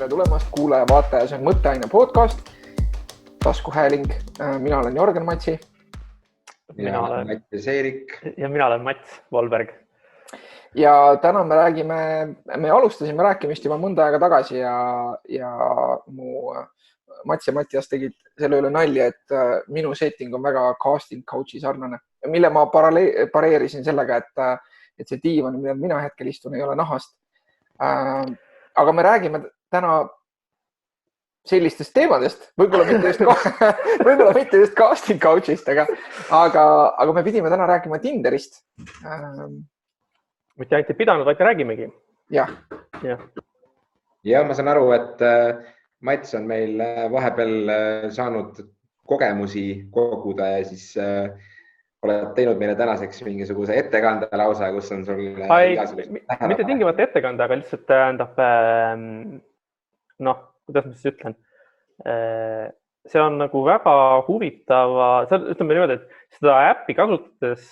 tere tulemast, kuulaja, vaataja, see on Mõtteaine podcast, taskuhääling. Mina olen Jörgen Matsi. Mina olen Mati Seerik. Ja mina olen Mats Volberg. Ja täna me alustasime rääkimist juba mõnda aega tagasi ja mu Mats ja Mattias tegid selle üle nalja, et minu setting on väga casting couch'i sarnane, mille ma pareerisin sellega, et see diivan, millel mina hetkel istun, ei ole nahast. Aga me räägime täna sellistest teemadest, võib-olla mitte just casting couch'ist, aga me pidime täna rääkima Tinderist. Mitte ainult ei pidanud, vaid räägimegi. Jah. Ja ma saan aru, et Mats on meil vahepeal saanud kogemusi koguda ja siis oled teinud meile tänaseks mingisuguse ettekande lausa, kus on sul... Mitte tingimata ettekande, aga lihtsalt tähendab, kuidas ma siis ütlen, see on nagu väga huvitava, ütleme niimoodi, et seda äppi kasutades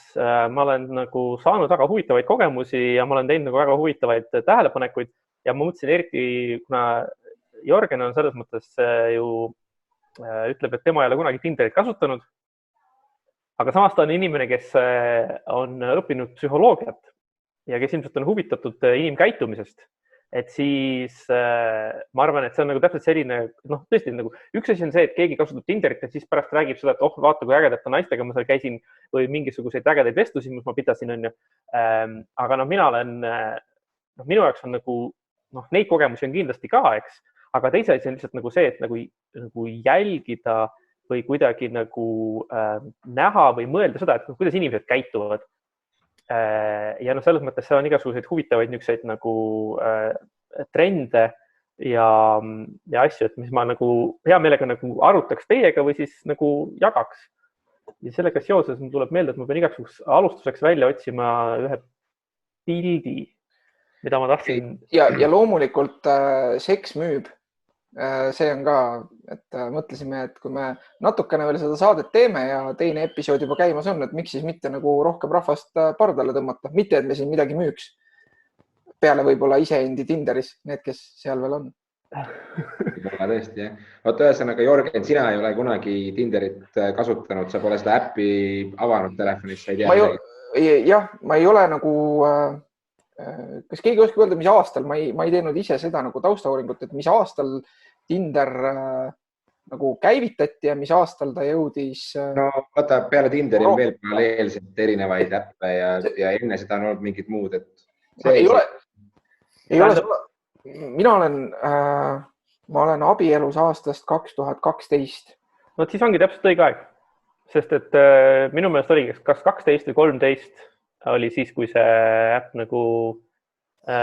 ma olen nagu saanud väga huvitavaid kogemusi ja ma olen teinud nagu väga huvitavaid tähelepanekuid ja ma mõtlesin eriti, kuna Jörgen on selles mõttes ju ütleb, et tema ei ole kunagi Tinderit kasutanud, aga samas ta on inimene, kes on õppinud psühholoogiat ja kes ilmselt on huvitatud inimkäitumisest. Et siis ma arvan, et see on nagu täpselt selline, tõesti nagu üks asi on see, et keegi kasutab Tinderit ja siis pärast räägib seda, et vaata, kui ägedate naistega ma seal käisin või mingisuguseid ägedaid vestlusi, mis ma pidasin, on ju. Aga mina olen, minu jaoks on nagu, neid kogemusi on kindlasti ka, eks, aga teise asi on lihtsalt nagu see, et nagu jälgida või kuidagi nagu näha või mõelda seda, et kuidas inimesed käituvad. Ja selles mõttes seal on igasuguseid huvitavaid niisuguseid nagu trende ja asju, et mis ma nagu hea meelega nagu arutaks teiega või siis nagu jagaks. Ja sellega seoses mul tuleb meelde, et ma pean igaks alustuseks välja otsima ühe pildi, mida ma tahtsin... Ja loomulikult seks müüb. See on ka, et mõtlesime, et kui me natukene veel seda saadet teeme ja teine episood juba käimas on, et miks siis mitte nagu rohkem rahvast pardale tõmmata. Mitte, et me siin midagi müüks. Peale võib-olla iseendi Tinderis, need, kes seal veel on. Tõesti, jah. Oota, ühesõnaga, Jörgen, sina ei ole kunagi Tinderit kasutanud, sa pole seda äppi avanud telefonis, sa ei tea. Jah, ma ei ole nagu... Kas keegi oskab öelda, mis aastal? Ma ei teinud ise seda nagu taustauuringut, et mis aastal Tinder nagu käivitati ja mis aastal ta jõudis... No vaata, peale Tinderi on veel paralleelselt erinevaid äppe ja enne seda on olnud mingid muud, et... Ei ole. Ma olen abielus aastast 2012. No siis ongi täpselt õige aeg, sest et minu meelest oli kas 12 või 13 oli siis, kui see äpp nagu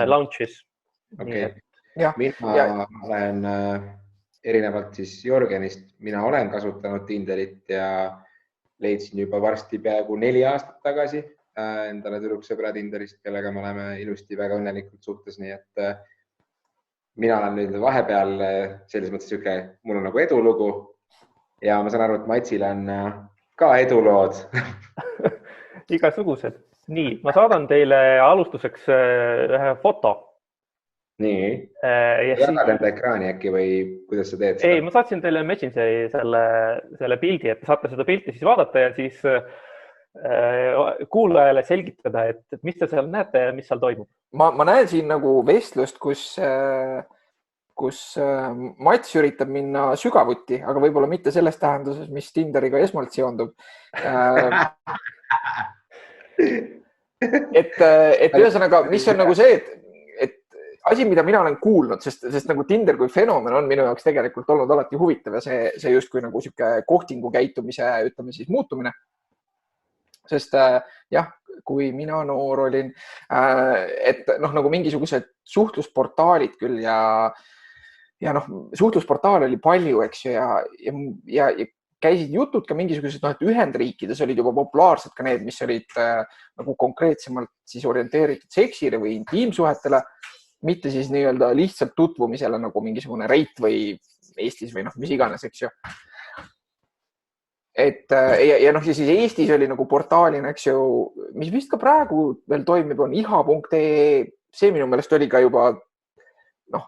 launchis. Okay. Mina olen erinevalt siis Jörgenist, mina olen kasutanud Tinderit ja leidsin juba varsti peaaegu 4 aastat tagasi endale tüdruksõbra Tinderist, kellega me oleme ilusti väga õnnelikult suhtes, nii et mina olen nüüd vahepeal selles mõttes siuke, mul on nagu edulugu ja ma saan aru, et Matsil on ka edulood. Igasugused. Nii, ma saadan teile alustuseks ühe foto. Nii, jagad enda ekraani äkki või kuidas sa teed seda? Ei, ma saatsin teile Messengeri selle pildi, et saate seda pilti siis vaadata ja siis kuulajale selgitada, et mis te seal näete ja mis seal toimub. Ma näen siin nagu vestlust, kus Mats üritab minna sügavuti, aga võib-olla mitte selles tähenduses, mis Tinderiga esmalt seondub. Et ühesõnaga, mis on nagu see, et asi, mida mina olen kuulnud, sest nagu Tinder kui fenomen on minu jaoks tegelikult olnud alati huvitav ja see justkui nagu siuke kohtingu käitumise, ütleme siis muutumine. Sest jah, kui mina noor olin, et nagu mingisugused suhtlusportaalid küll ja suhtlusportaal oli palju, eks ju, ja käisid jutud ka mingisugused, et Ühendriikides olid juba populaarsed ka need, mis olid nagu konkreetsemalt siis orienteeritud seksile või intiimsuhetele, mitte siis nii-öelda lihtsalt tutvumisele nagu mingisugune reit või Eestis või mis iganes, eks ju. Ja siis Eestis oli nagu portaalina, eks ju, mis vist ka praegu veel toimib, on iha.ee. See minu meelest oli ka juba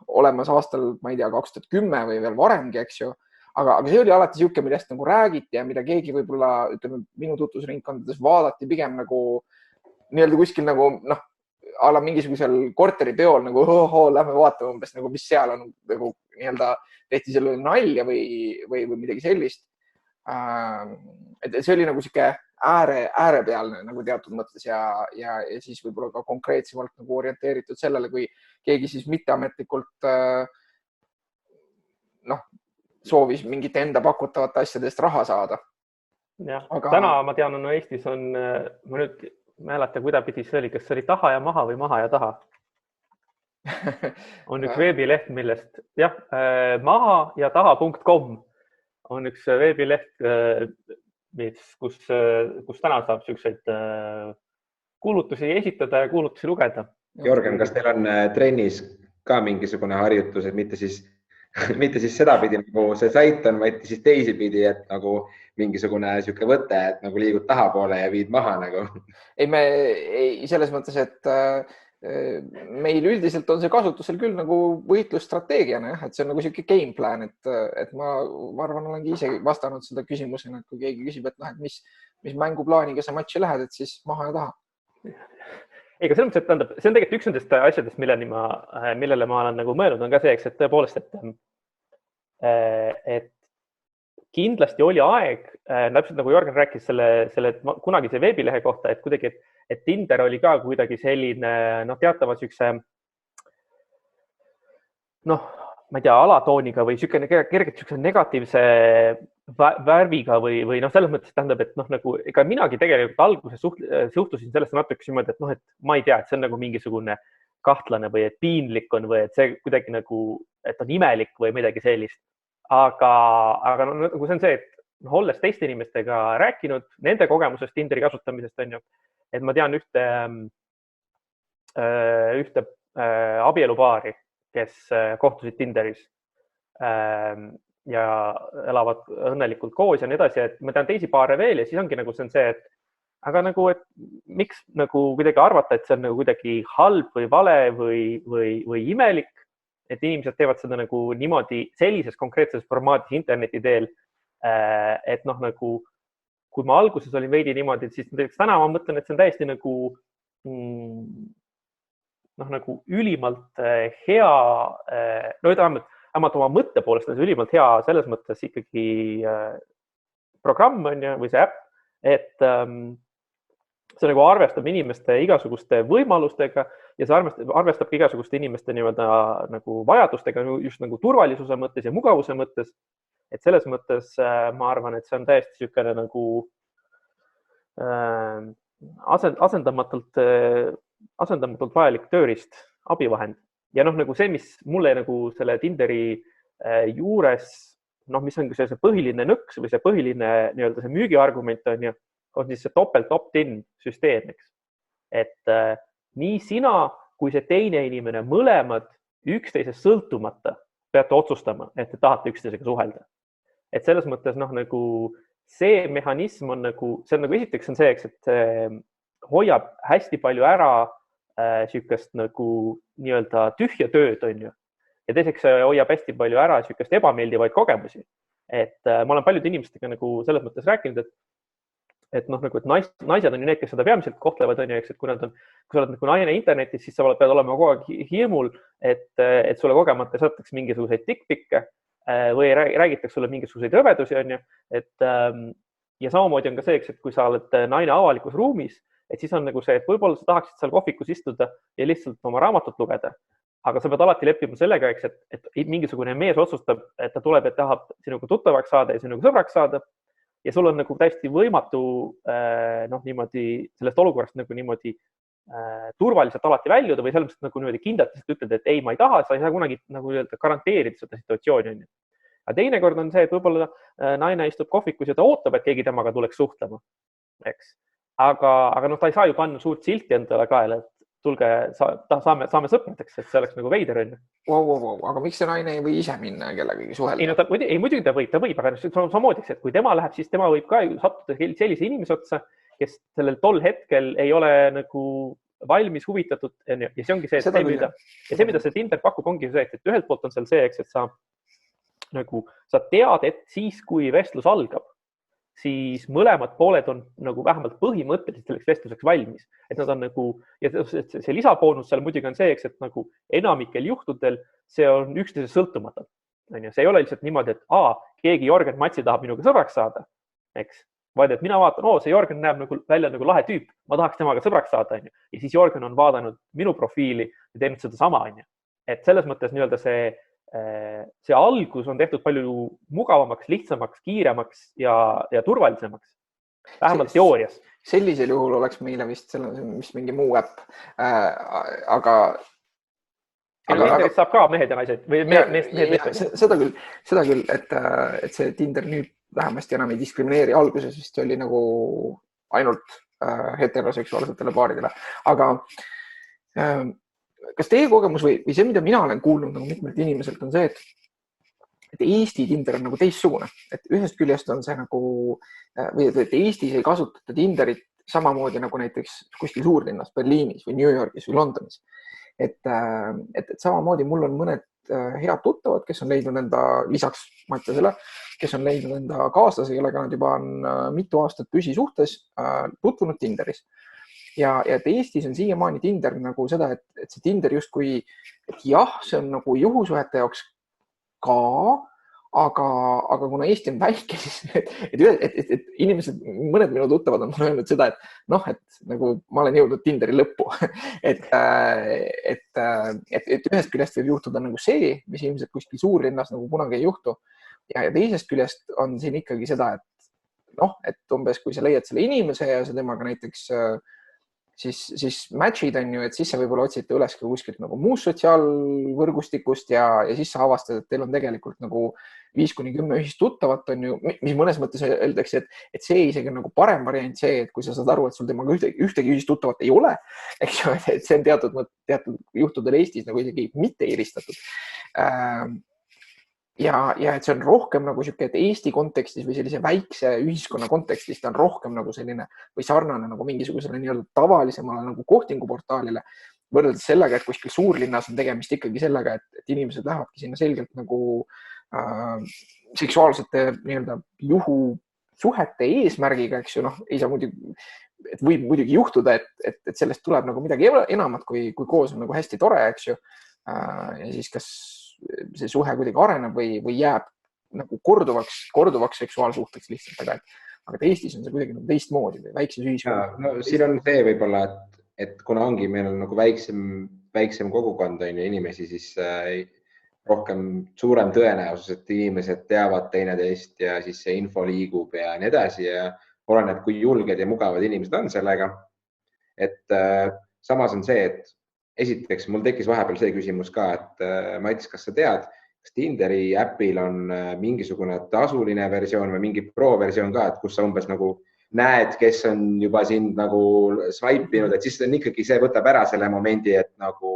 olemas aastal, ma ei tea, 2010 või veel varemgi, eks ju. Aga see oli alati siuke, millest nagu räägiti ja mida keegi võib-olla, ütleme, minu tutvusringkondades vaadati pigem nagu nii-öelda kuskil nagu, a la mingisugusel korteripeol nagu lähme vaatame umbes nagu, mis seal on nagu nii-öelda tehti selle nalja või midagi sellist. Et see oli nagu siuke äärepealne nagu teatud mõttes ja siis võib-olla ka konkreetsemalt nagu orienteeritud sellele, kui keegi siis mitteametlikult soovis mingit enda pakutavate asjadest raha saada. Jah, täna ma tean, Eestis on, ma nüüd määleta, kuidapidi see oli, kas see oli Taha ja Maha või Maha ja Taha. On üks veebileht, millest maha ja taha.com on üks veebileht, kus täna saab selliseid kuulutusi esitada ja kuulutusi lugeda. Jörgen, kas teil on trennis ka mingisugune harjutus, et mitte siis sedapidi, nagu see sait on, vaid siis teisipidi, et nagu mingisugune siuke võte, et nagu liigud tahapoole ja viid maha nagu? Ei, selles mõttes, et meil üldiselt on see kasutusel küll nagu võitlusstrateegiana, et see on nagu siuke game plan, et ma arvan, olengi ise vastanud seda küsimusena, et kui keegi küsib, et mis mänguplaaniga sa matši lähed, et siis maha ja taha. Ega selles mõttes, et tähendab, see on tegelikult üks nendest asjadest, millele ma olen nagu mõelnud, on ka see, et tõepoolest, et kindlasti oli aeg, täpselt nagu Jörgen rääkis selle kunagise veebilehe kohta, et kuidagi, et Tinder oli ka kuidagi selline, teatava siukse, ma ei tea, alatooniga või kergelt siukse negatiivse värviga või selles mõttes tähendab, et nagu ega minagi tegelikult alguses suhtusin sellest natuke niimoodi, et ma ei tea, et see on nagu mingisugune kahtlane või et piinlik on või et see kuidagi nagu, et on imelik või midagi sellist. Aga nagu see on see, et olles teiste inimestega rääkinud, nende kogemusest Tinderi kasutamisest on ju, et ma tean ühte abielupaari, kes kohtusid Tinderis ja elavad õnnelikult koos ja nii edasi, et ma tean teisi paare veel ja siis ongi nagu see on see, et aga nagu, et miks nagu kuidagi arvata, et see on nagu kuidagi halb või vale või imelik, et inimesed teevad seda nagu niimoodi sellises konkreetses formaadis interneti teel, et nagu kui ma alguses olin veidi niimoodi, et siis täna ma mõtlen, et see on täiesti nagu ülimalt hea, vähemalt oma mõtte poolest on see ülimalt hea selles mõttes ikkagi programm on ju, või see äpp, et see nagu arvestab inimeste igasuguste võimalustega ja see arvestab igasuguste inimeste nagu vajadustega just nagu turvalisuse mõttes ja mugavuse mõttes. Et selles mõttes ma arvan, et see on täiesti niisugune nagu asendamatult vajalik tööriist, abivahend. Ja nagu see, mis mulle nagu selle Tinderi juures, mis on see põhiline nõks või see põhiline nii-öelda see müügiargument on siis see topelt opt-in süsteem, eks. Et nii sina kui see teine inimene mõlemad üksteisest sõltumata peate otsustama, et te tahate üksteisega suhelda. Et selles mõttes nagu see mehhanism on nagu, see on nagu esiteks on see, eks, et see hoiab hästi palju ära siukest nagu nii-öelda tühja tööd, on ju. Ja teiseks hoiab hästi palju ära siukest ebameeldivaid kogemusi. Et ma olen paljude inimestega nagu selles mõttes rääkinud, et naised on ju need, kes seda peamiselt kohtlevad, on ju, eks, et kui sa oled nagu naine internetis, siis sa pead olema kogu aeg hirmul, et sulle kogemata saadetakse mingisuguseid dickpikke või räägitakse sulle mingisuguseid rõvedusi, on ju. Ja samamoodi on ka see, et kui sa oled naine avalikus ruumis, et siis on nagu see, et võib-olla sa tahaksid seal kohvikus istuda ja lihtsalt oma raamatut lugeda. Aga sa pead alati leppima sellega, eks, et mingisugune mees otsustab, et ta tuleb ja tahab sinuga tuttavaks saada ja sinuga sõbraks saada. Ja sul on nagu täiesti võimatu niimoodi sellest olukorrast nagu niimoodi turvaliselt alati väljuda või selles mõttes nagu niimoodi kindlatselt ütled, et ei, ma ei taha, sa ei saa kunagi nagu garanteerida seda situatsiooni. Aga teinekord on see, et võib-olla naine istub kohvikus ja ta ootab, et keegi temaga tuleks suhtlema, eks. Aga ta ei saa ju panna suurt silti endale kaela, et tulge, saame sõpradeks, et see oleks nagu veider. Aga miks see naine ei või ise minna kellegagi suhelda? Ei, muidugi ta võib, aga samamoodi, et kui tema läheb, siis tema võib ka sattuda sellise inimese otsa, kes sellel tol hetkel ei ole nagu valmis, huvitatud ja see ongi see, et mida see Tinder pakub, ongi see, et ühelt poolt on seal see, eks, et sa tead, et siis, kui vestlus algab, siis mõlemad pooled on nagu vähemalt põhimõtteliselt selleks vestluseks valmis. Et nad on nagu, ja see lisaboonus seal muidugi on see, eks, et nagu enamikel juhtudel see on üksteisest sõltumatud. See ei ole lihtsalt niimoodi, et keegi Jörgen Matsi tahab minuga sõbraks saada, eks, vaid et mina vaatan, see Jörgen näeb nagu välja nagu lahe tüüp, ma tahaks temaga sõbraks saada, ja siis Jörgen on vaadanud minu profiili ja teinud seda sama, et selles mõttes nii-öelda see algus on tehtud palju mugavamaks, lihtsamaks, kiiremaks ja turvalisemaks, vähemalt teoorias. Sellisel juhul oleks meile vist mingi muu äpp, aga Tinderist saab ka mehed ja naised või mehed. Seda küll, et see Tinder nüüd vähemasti enam ei diskrimineeri. Alguses vist oli nagu ainult heteroseksuaalsetele paaridele, aga kas teie kogemus või see, mida mina olen kuulnud nagu mitmelt inimeselt, on see, et Eesti Tinder on nagu teistsugune. Et ühest küljest on see nagu, või et Eestis ei kasutata Tinderit samamoodi nagu näiteks kuskil suurlinnas, Berliinis või New Yorgis või Londonis. Et samamoodi mul on mõned head tuttavad, kes on leidnud enda, lisaks Mattiasele, kes on leidnud enda kaaslase, kellega nad juba on mitu aastat püsisuhtes tutvunud Tinderis. Ja et Eestis on siiamaani Tinder nagu seda, et see Tinder justkui, et jah, see on nagu juhusuhete jaoks ka, aga kuna Eesti on väike, siis et inimesed, mõned minu tuttavad on öelnud seda, et nagu ma olen jõudnud Tinderi lõppu. et ühest küljest võib juhtuda nagu see, mis ilmselt kuskil suurlinnas nagu kunagi ei juhtu. Ja teisest küljest on siin ikkagi seda, et umbes kui sa leiad selle inimese ja sa temaga näiteks siis match'id on ju, et siis sa võib-olla otsite üles ka kuskilt nagu muust sotsiaalvõrgustikust ja siis sa avastad, et teil on tegelikult nagu 5-10 ühist tuttavat on ju, mis mõnes mõttes öeldakse, et see isegi nagu parem variant see, et kui sa saad aru, et sul temaga ühtegi ühist tuttavat ei ole, eks ju, et see on teatud juhtudel Eestis nagu isegi mitte eelistatud. Ja et see on rohkem nagu siuke, et Eesti kontekstis või sellise väikse ühiskonna kontekstis ta on rohkem nagu selline või sarnane nagu mingisugusele nii-öelda tavalisemale nagu kohtinguportaalile võrreldes sellega, et kuskil suurlinnas on tegemist ikkagi sellega, et inimesed lähevadki sinna selgelt nagu seksuaalsete nii-öelda juhusuhete eesmärgiga, eks ju, ei saa muidugi, et võib muidugi juhtuda, et sellest tuleb nagu midagi enamat, kui koos on nagu hästi tore, eks ju. Ja siis kas see suhe kuidagi areneb või jääb nagu korduvaks seksuaalsuhteks lihtsalt, aga Eestis on see kuidagi nagu teistmoodi või väikses ühiskonnas. No siin on see võib-olla, et kuna ongi meil on nagu väiksem kogukond on ju inimesi, siis rohkem suurem tõenäosus, et inimesed teavad teineteist ja siis see info liigub ja nii edasi ja oleneb, kui julged ja mugavad inimesed on sellega. Et samas on see, et esiteks, mul tekkis vahepeal see küsimus ka, et Mats, kas sa tead, kas Tinderi äpil on mingisugune tasuline versioon või mingi pro-versioon ka, et kus sa umbes nagu näed, kes on juba sind nagu swipe'inud, et siis on ikkagi see võtab ära selle momendi, et nagu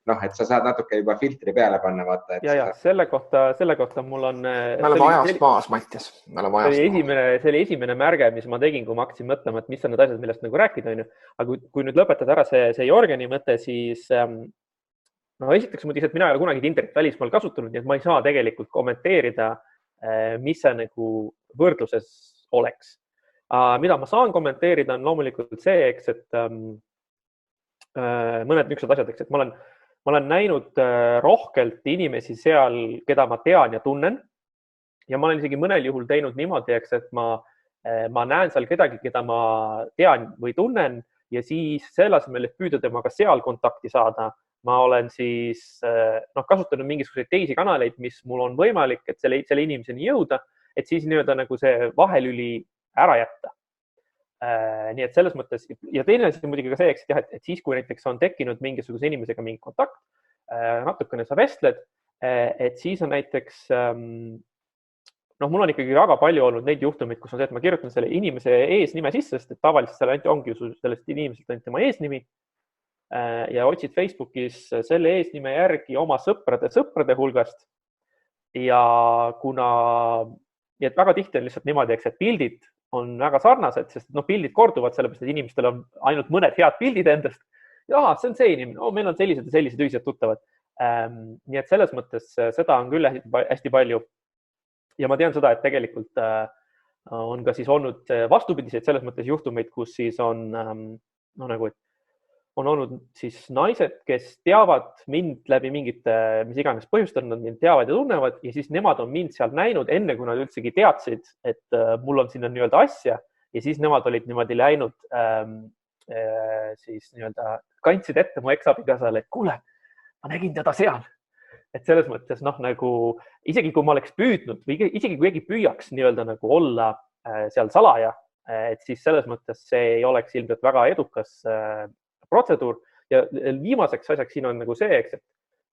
et sa saad natuke juba filtri peale panna, vaata. Ja, selle kohta mul on... Me oleme ajast maas, Mattias. See oli esimene märge, mis ma tegin, kui ma hakkasin mõtlema, et mis on need asjad, millest nagu rääkida. Aga kui nüüd lõpetada ära see Jörgeni mõte, siis esiteks muidugi, et mina ei ole kunagi Tinderit välismaal kasutanud, nii et ma ei saa tegelikult kommenteerida, mis see nagu võrdluses oleks. Mida ma saan kommenteerida on loomulikult see, eks, et mõned niisugused asjad, eks, et ma olen näinud rohkelt inimesi seal, keda ma tean ja tunnen. Ja ma olen isegi mõnel juhul teinud niimoodi, eks, et ma näen seal kedagi, keda ma tean või tunnen ja siis selle asemel, et püüda temaga seal kontakti saada, ma olen siis kasutanud mingisuguseid teisi kanaleid, mis mul on võimalik, et selle inimeseni jõuda, et siis nii-öelda nagu see vahelüli ära jätta. Nii et selles mõttes, ja teine asi muidugi ka see, et siis, kui näiteks on tekkinud mingisuguse inimesega mingi kontakt, natukene sa vestled, et siis on näiteks, mul on ikkagi väga palju olnud neid juhtumeid, kus on see, et ma kirjutan selle inimese eesnime sisse, sest et tavaliselt seal ongi ju sellest inimeselt ainult tema eesnimi ja otsid Facebookis selle eesnime järgi oma sõprade hulgast ja et väga tihti on lihtsalt niimoodi, et pildid on väga sarnased, sest pildid korduvad, sellepärast, et inimestel on ainult mõned head pildid endast jaa, see on see inimene, meil on sellised ja sellised ühised tuttavad. Nii et selles mõttes seda on küll hästi palju. Ja ma tean seda, et tegelikult on ka siis olnud vastupidiseid selles mõttes juhtumeid, kus siis on, nagu, et on olnud siis naised, kes teavad mind läbi mingite, mis iganes põhjustel nad mind teavad ja tunnevad ja siis nemad on mind seal näinud enne, kui nad üldsegi teadsid, et mul on sinna nii-öelda asja ja siis nemad olid niimoodi läinud siis nii-öelda kandsid ette mu eksabikaasale, et kuule, ma nägin teda seal. Et selles mõttes nagu isegi kui ma oleks püüdnud või isegi kui keegi püüaks nii-öelda nagu olla seal salaja, et siis selles mõttes see ei oleks ilmselt väga edukas protseduur ja viimaseks asjaks siin on nagu see, eks, et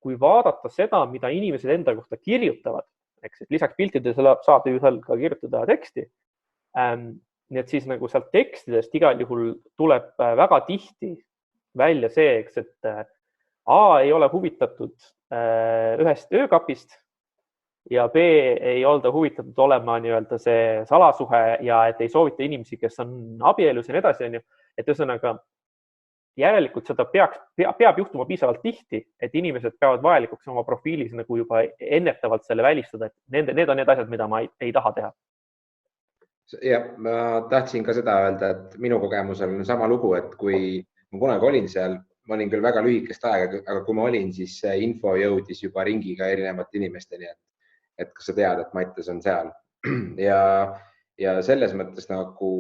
kui vaadata seda, mida inimesed enda kohta kirjutavad, eks, et lisaks piltidele saab ju seal ka kirjutada teksti. Nii et siis nagu sealt tekstidest igal juhul tuleb väga tihti välja see, eks, et A ei ole huvitatud ühest öökapist ja B ei olda huvitatud olema nii-öelda see salasuhe ja et ei soovita inimesi, kes on abielus ja nii edasi, on ju, et ühesõnaga järelikult seda peab juhtuma piisavalt tihti, et inimesed peavad vajalikuks oma profiilis nagu juba ennetavalt selle välistada, et need on need asjad, mida ma ei taha teha. Ja ma tahtsin ka seda öelda, et minu kogemusel on sama lugu, et kui ma kunagi olin seal, ma olin küll väga lühikest aega, aga kui ma olin, siis info jõudis juba ringiga erinevate inimesteni, et kas sa tead, et Mattias on seal. Ja selles mõttes nagu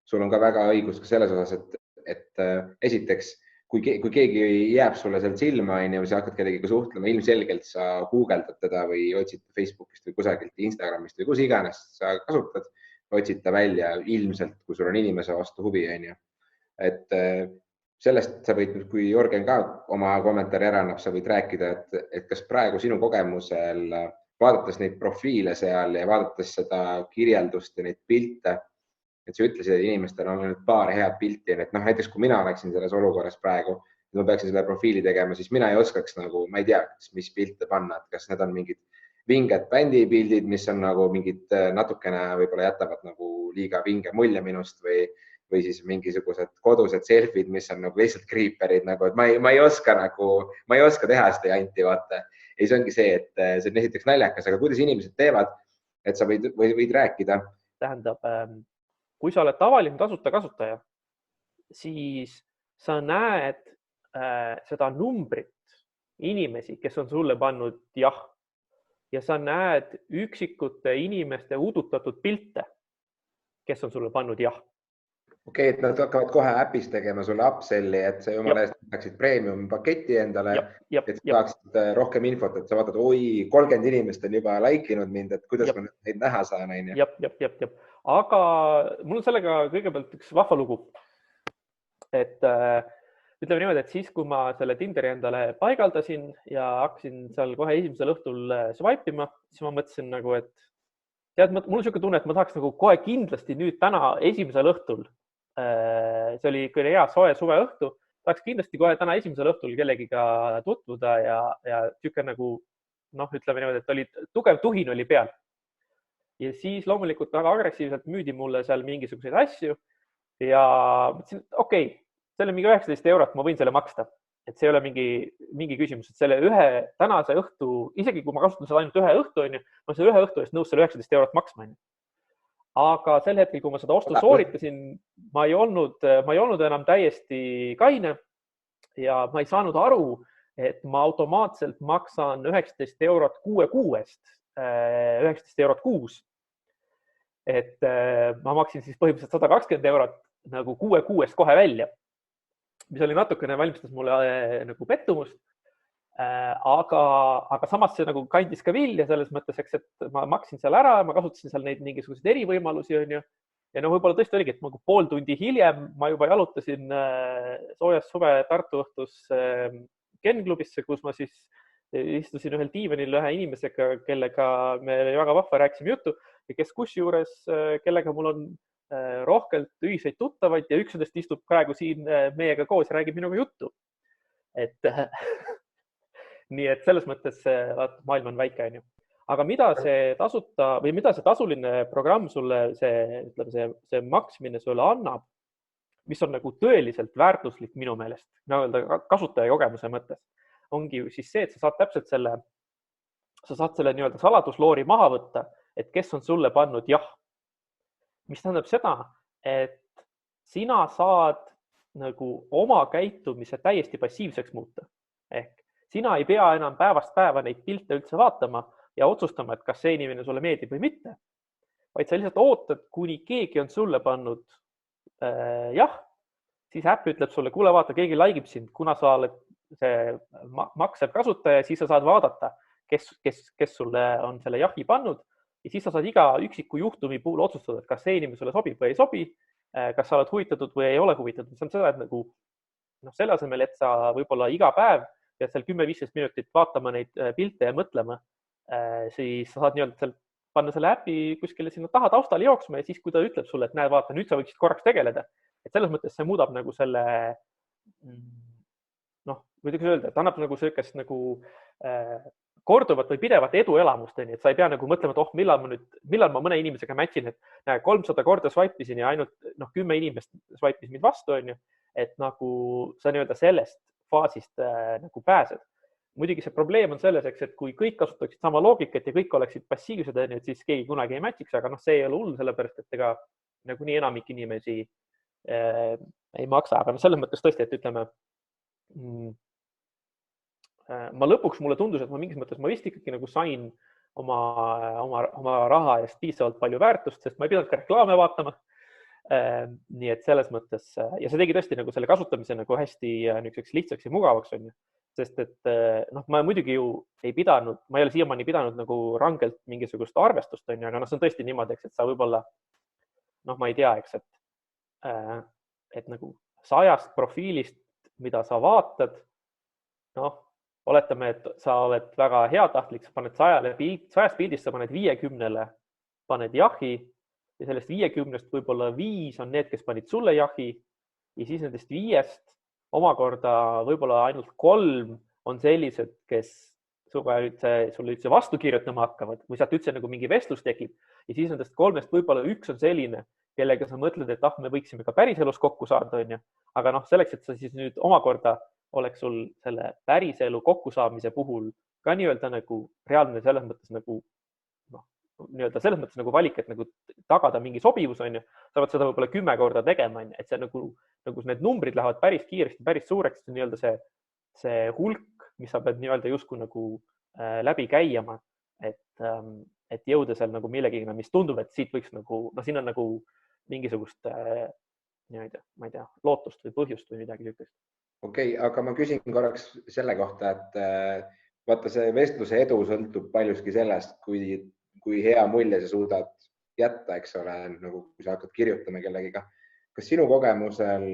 sul on ka väga õigus ka selles osas, et esiteks, kui keegi jääb sulle seal silma või sa hakkad kellegiga suhtlema, ilmselgelt sa guugeldad teda või otsid Facebookist või kusagilt Instagramist või kus iganes sa kasutad, otsid ta välja ilmselt, kui sul on inimese vastu huvi. Et sellest sa võid, kui Jörgen ka oma kommentaari ära annab, sa võid rääkida, et kas praegu sinu kogemusel, vaadates neid profiile seal ja vaadates seda kirjeldust ja neid pilte, et sa ütlesid, et inimestel on ainult paar head pilti, et näiteks kui mina oleksin selles olukorras praegu, et ma peaksin selle profiili tegema, siis mina ei oskaks nagu, ma ei tea, mis pilte panna, et kas need on mingid vinged bändipildid, mis on nagu mingid natukene võib-olla jätavad nagu liiga vinge mulje minust või siis mingisugused kodused selfid, mis on nagu lihtsalt kriiperid, nagu, et ma ei oska teha seda janti, vaata. Ei, see ongi see, et see on esiteks naljakas, aga kuidas inimesed teevad, et sa võid rääkida? Tähendab, kui sa oled tavaline tasuta kasutaja, siis sa näed seda numbrit inimesi, kes on sulle pannud jah. Ja sa näed üksikute inimeste udutatud pilte, kes on sulle pannud jah. Okei, et nad hakkavad kohe äpis tegema sulle upselli, et sa jumala eest tahaksid premium paketi endale, et saaksid rohkem infot, et sa vaatad, 30 inimest on juba laikinud mind, et kuidas ma neid näha saan. Jep. Aga mul on sellega kõigepealt üks vahva lugu. Et ütleme niimoodi, et siis, kui ma selle Tinderi endale paigaldasin ja hakkasin seal kohe esimesel õhtul swipe'ima, siis ma mõtlesin nagu, et tead, mul on selline tunne, et ma tahaks nagu kohe kindlasti nüüd täna esimesel õhtul, see oli küll hea soe suve õhtu, tahaks kindlasti kohe täna esimesel õhtul kellegiga tutvuda ja tükke nagu, ütleme niimoodi, et oli tugev tuhin oli peal. Ja siis loomulikult väga agressiivselt müüdi mulle seal mingisuguseid asju ja mõtlesin, et okei, selle mingi 19 eurot ma võin selle maksta. Et see ei ole mingi küsimus, et selle ühe tänase õhtu, isegi kui ma kasutan seda ainult ühe õhtu, ma selle ühe õhtu eest nõus selle 19 eurot maksma. Aga sel hetkel, kui ma seda ostu sooritasin, ma ei olnud enam täiesti kaine ja ma ei saanud aru, et ma automaatselt maksan 19 eurot 6 kuu eest. 19 eurot kuus. Et ma maksin siis põhimõtteliselt 120 eurot nagu 6 kuu eest kohe välja, mis oli natukene valmistas mulle nagu pettumust. Aga samas see nagu kandis ka vilja selles mõttes, et ma maksin seal ära, ma kasutasin seal neid mingisuguseid erivõimalusi, on ju. Ja võib-olla tõesti oligi, et ma pool tundi hiljem ma juba jalutasin soojas suve Tartu õhtus Genklubisse, kus ma siis istusin ühel diivanil ühe inimesega, kellega me väga vahva rääkisime juttu ja kes kusjuures, kellega mul on rohkelt ühiseid tuttavaid ja üks sellest istub praegu siin meiega koos ja räägib minuga juttu. Et nii et selles mõttes maailm on väike, on ju. Aga mida see tasuta või mida see tasuline programm sulle, see maksmine sulle annab, mis on nagu tõeliselt väärtuslik minu meelest, nii-öelda kasutaja kogemuse mõttes, ongi siis see, et sa saad täpselt selle nii-öelda saladusloori maha võtta, et kes on sulle pannud jah. Mis tähendab seda, et sina saad nagu oma käitumise täiesti passiivseks muuta. Ehk sina ei pea enam päevast päeva neid pilte üldse vaatama ja otsustama, et kas see inimene sulle meeldib või mitte. Vaid sa lihtsalt ootad, kuni keegi on sulle pannud jah, siis äpp ütleb sulle, kuule vaata, keegi likeib sind, kuna sa oled see maksev kasutaja, siis sa saad vaadata, kes sulle on selle jahi pannud ja siis sa saad iga üksiku juhtumi puhul otsustada, et kas see inimene sulle sobib või ei sobi, kas sa oled huvitatud või ei ole huvitatud. See on seda, et nagu selle asemel, et sa võib-olla iga päev ja seal 10-15 minutit vaatama neid pilte ja mõtlema, siis sa saad nii-öelda panna selle äpi kuskile sinna taha taustale jooksma ja siis, kui ta ütleb sulle, et näed, vaata, nüüd sa võiksid korraks tegeleda. Et selles mõttes see muudab nagu selle, võidaks öelda, et annab nagu sellist nagu korduvat või pidevat eduelamust, et sa ei pea nagu mõtlema, et millal ma mõne inimesega matchin, et 300 korda swipe'isin ja ainult 10 inimest swipe'is mind vastu, et nagu sa nii-öelda sellest faasist nagu pääsed. Muidugi see probleem on selles, et kui kõik kasutaksid sama loogikat ja kõik oleksid passiivsed, et siis keegi kunagi ei matchiks, aga see ei ole hull, sellepärast et ega nagunii enamik inimesi ei maksa, aga selles mõttes tõesti, et ütleme, mulle tundus, et ma mingis mõttes ma vist ikkagi nagu sain oma raha eest piisavalt palju väärtust, sest ma ei pidanud ka reklaame vaatama. Nii et selles mõttes ja see tegi tõesti nagu selle kasutamise nagu hästi lihtsaks ja mugavaks on ju. Sest et ma muidugi ju ei pidanud, ma ei ole siiamaani pidanud nagu rangelt mingisugust arvestust on ju, aga see on tõesti niimoodi, et sa võib-olla ma ei tea, et nagu 100 profiilist, mida sa vaatad, oletame, et sa oled väga heatahtlik, sa paned 100 pildist, sa paned 50-le, paned jahi ja sellest 50-st võib-olla 5 on need, kes panid sulle jahi ja siis nendest 5-st omakorda võib-olla ainult 3 on sellised, kes sulle üldse vastu kirjutama hakkavad või sealt üldse nagu mingi vestlus tekib ja siis nendest 3-st võib-olla 1 on selline, kellega sa mõtled, et me võiksime ka päriselus kokku saada, on ju. Aga selleks, et sa siis nüüd omakorda oleks sul selle päriselu kokkusaamise puhul ka nii-öelda nagu reaalne selles mõttes nagu nii-öelda selles mõttes nagu valik, et nagu tagada mingi sobivus, on ju, sa pead seda võib-olla 10 korda tegema, et see nagu need numbrid lähevad päris kiiresti, päris suureks, nii-öelda see hulk, mis sa pead nii-öelda justkui nagu läbi käima, et jõuda seal nagu millegagi, mis tundub, et siit võiks nagu, siin on nagu mingisugust nii-öelda, ma ei tea, lootust või põhjust või midagi niisugust. Okei, aga ma küsin korraks selle kohta, et vaata see vestluse edu sõltub paljuski sellest, kui hea mulje sa suudad jätta, eks ole, nagu kui sa hakkad kirjutama kellegiga. Kas sinu kogemusel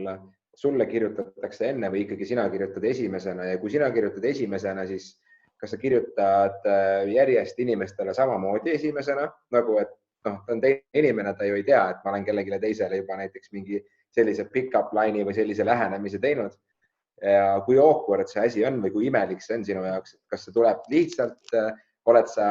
sulle kirjutatakse enne või ikkagi sina kirjutad esimesena ja kui sina kirjutad esimesena, siis kas sa kirjutad järjest inimestele samamoodi esimesena, nagu et ta on teine inimene, ta ju ei tea, et ma olen kellegile teisele juba näiteks mingi sellise pick-up line'i või sellise lähenemise teinud. Ja kui awkward see asi on või kui imelik see on sinu jaoks, kas see tuleb lihtsalt, oled sa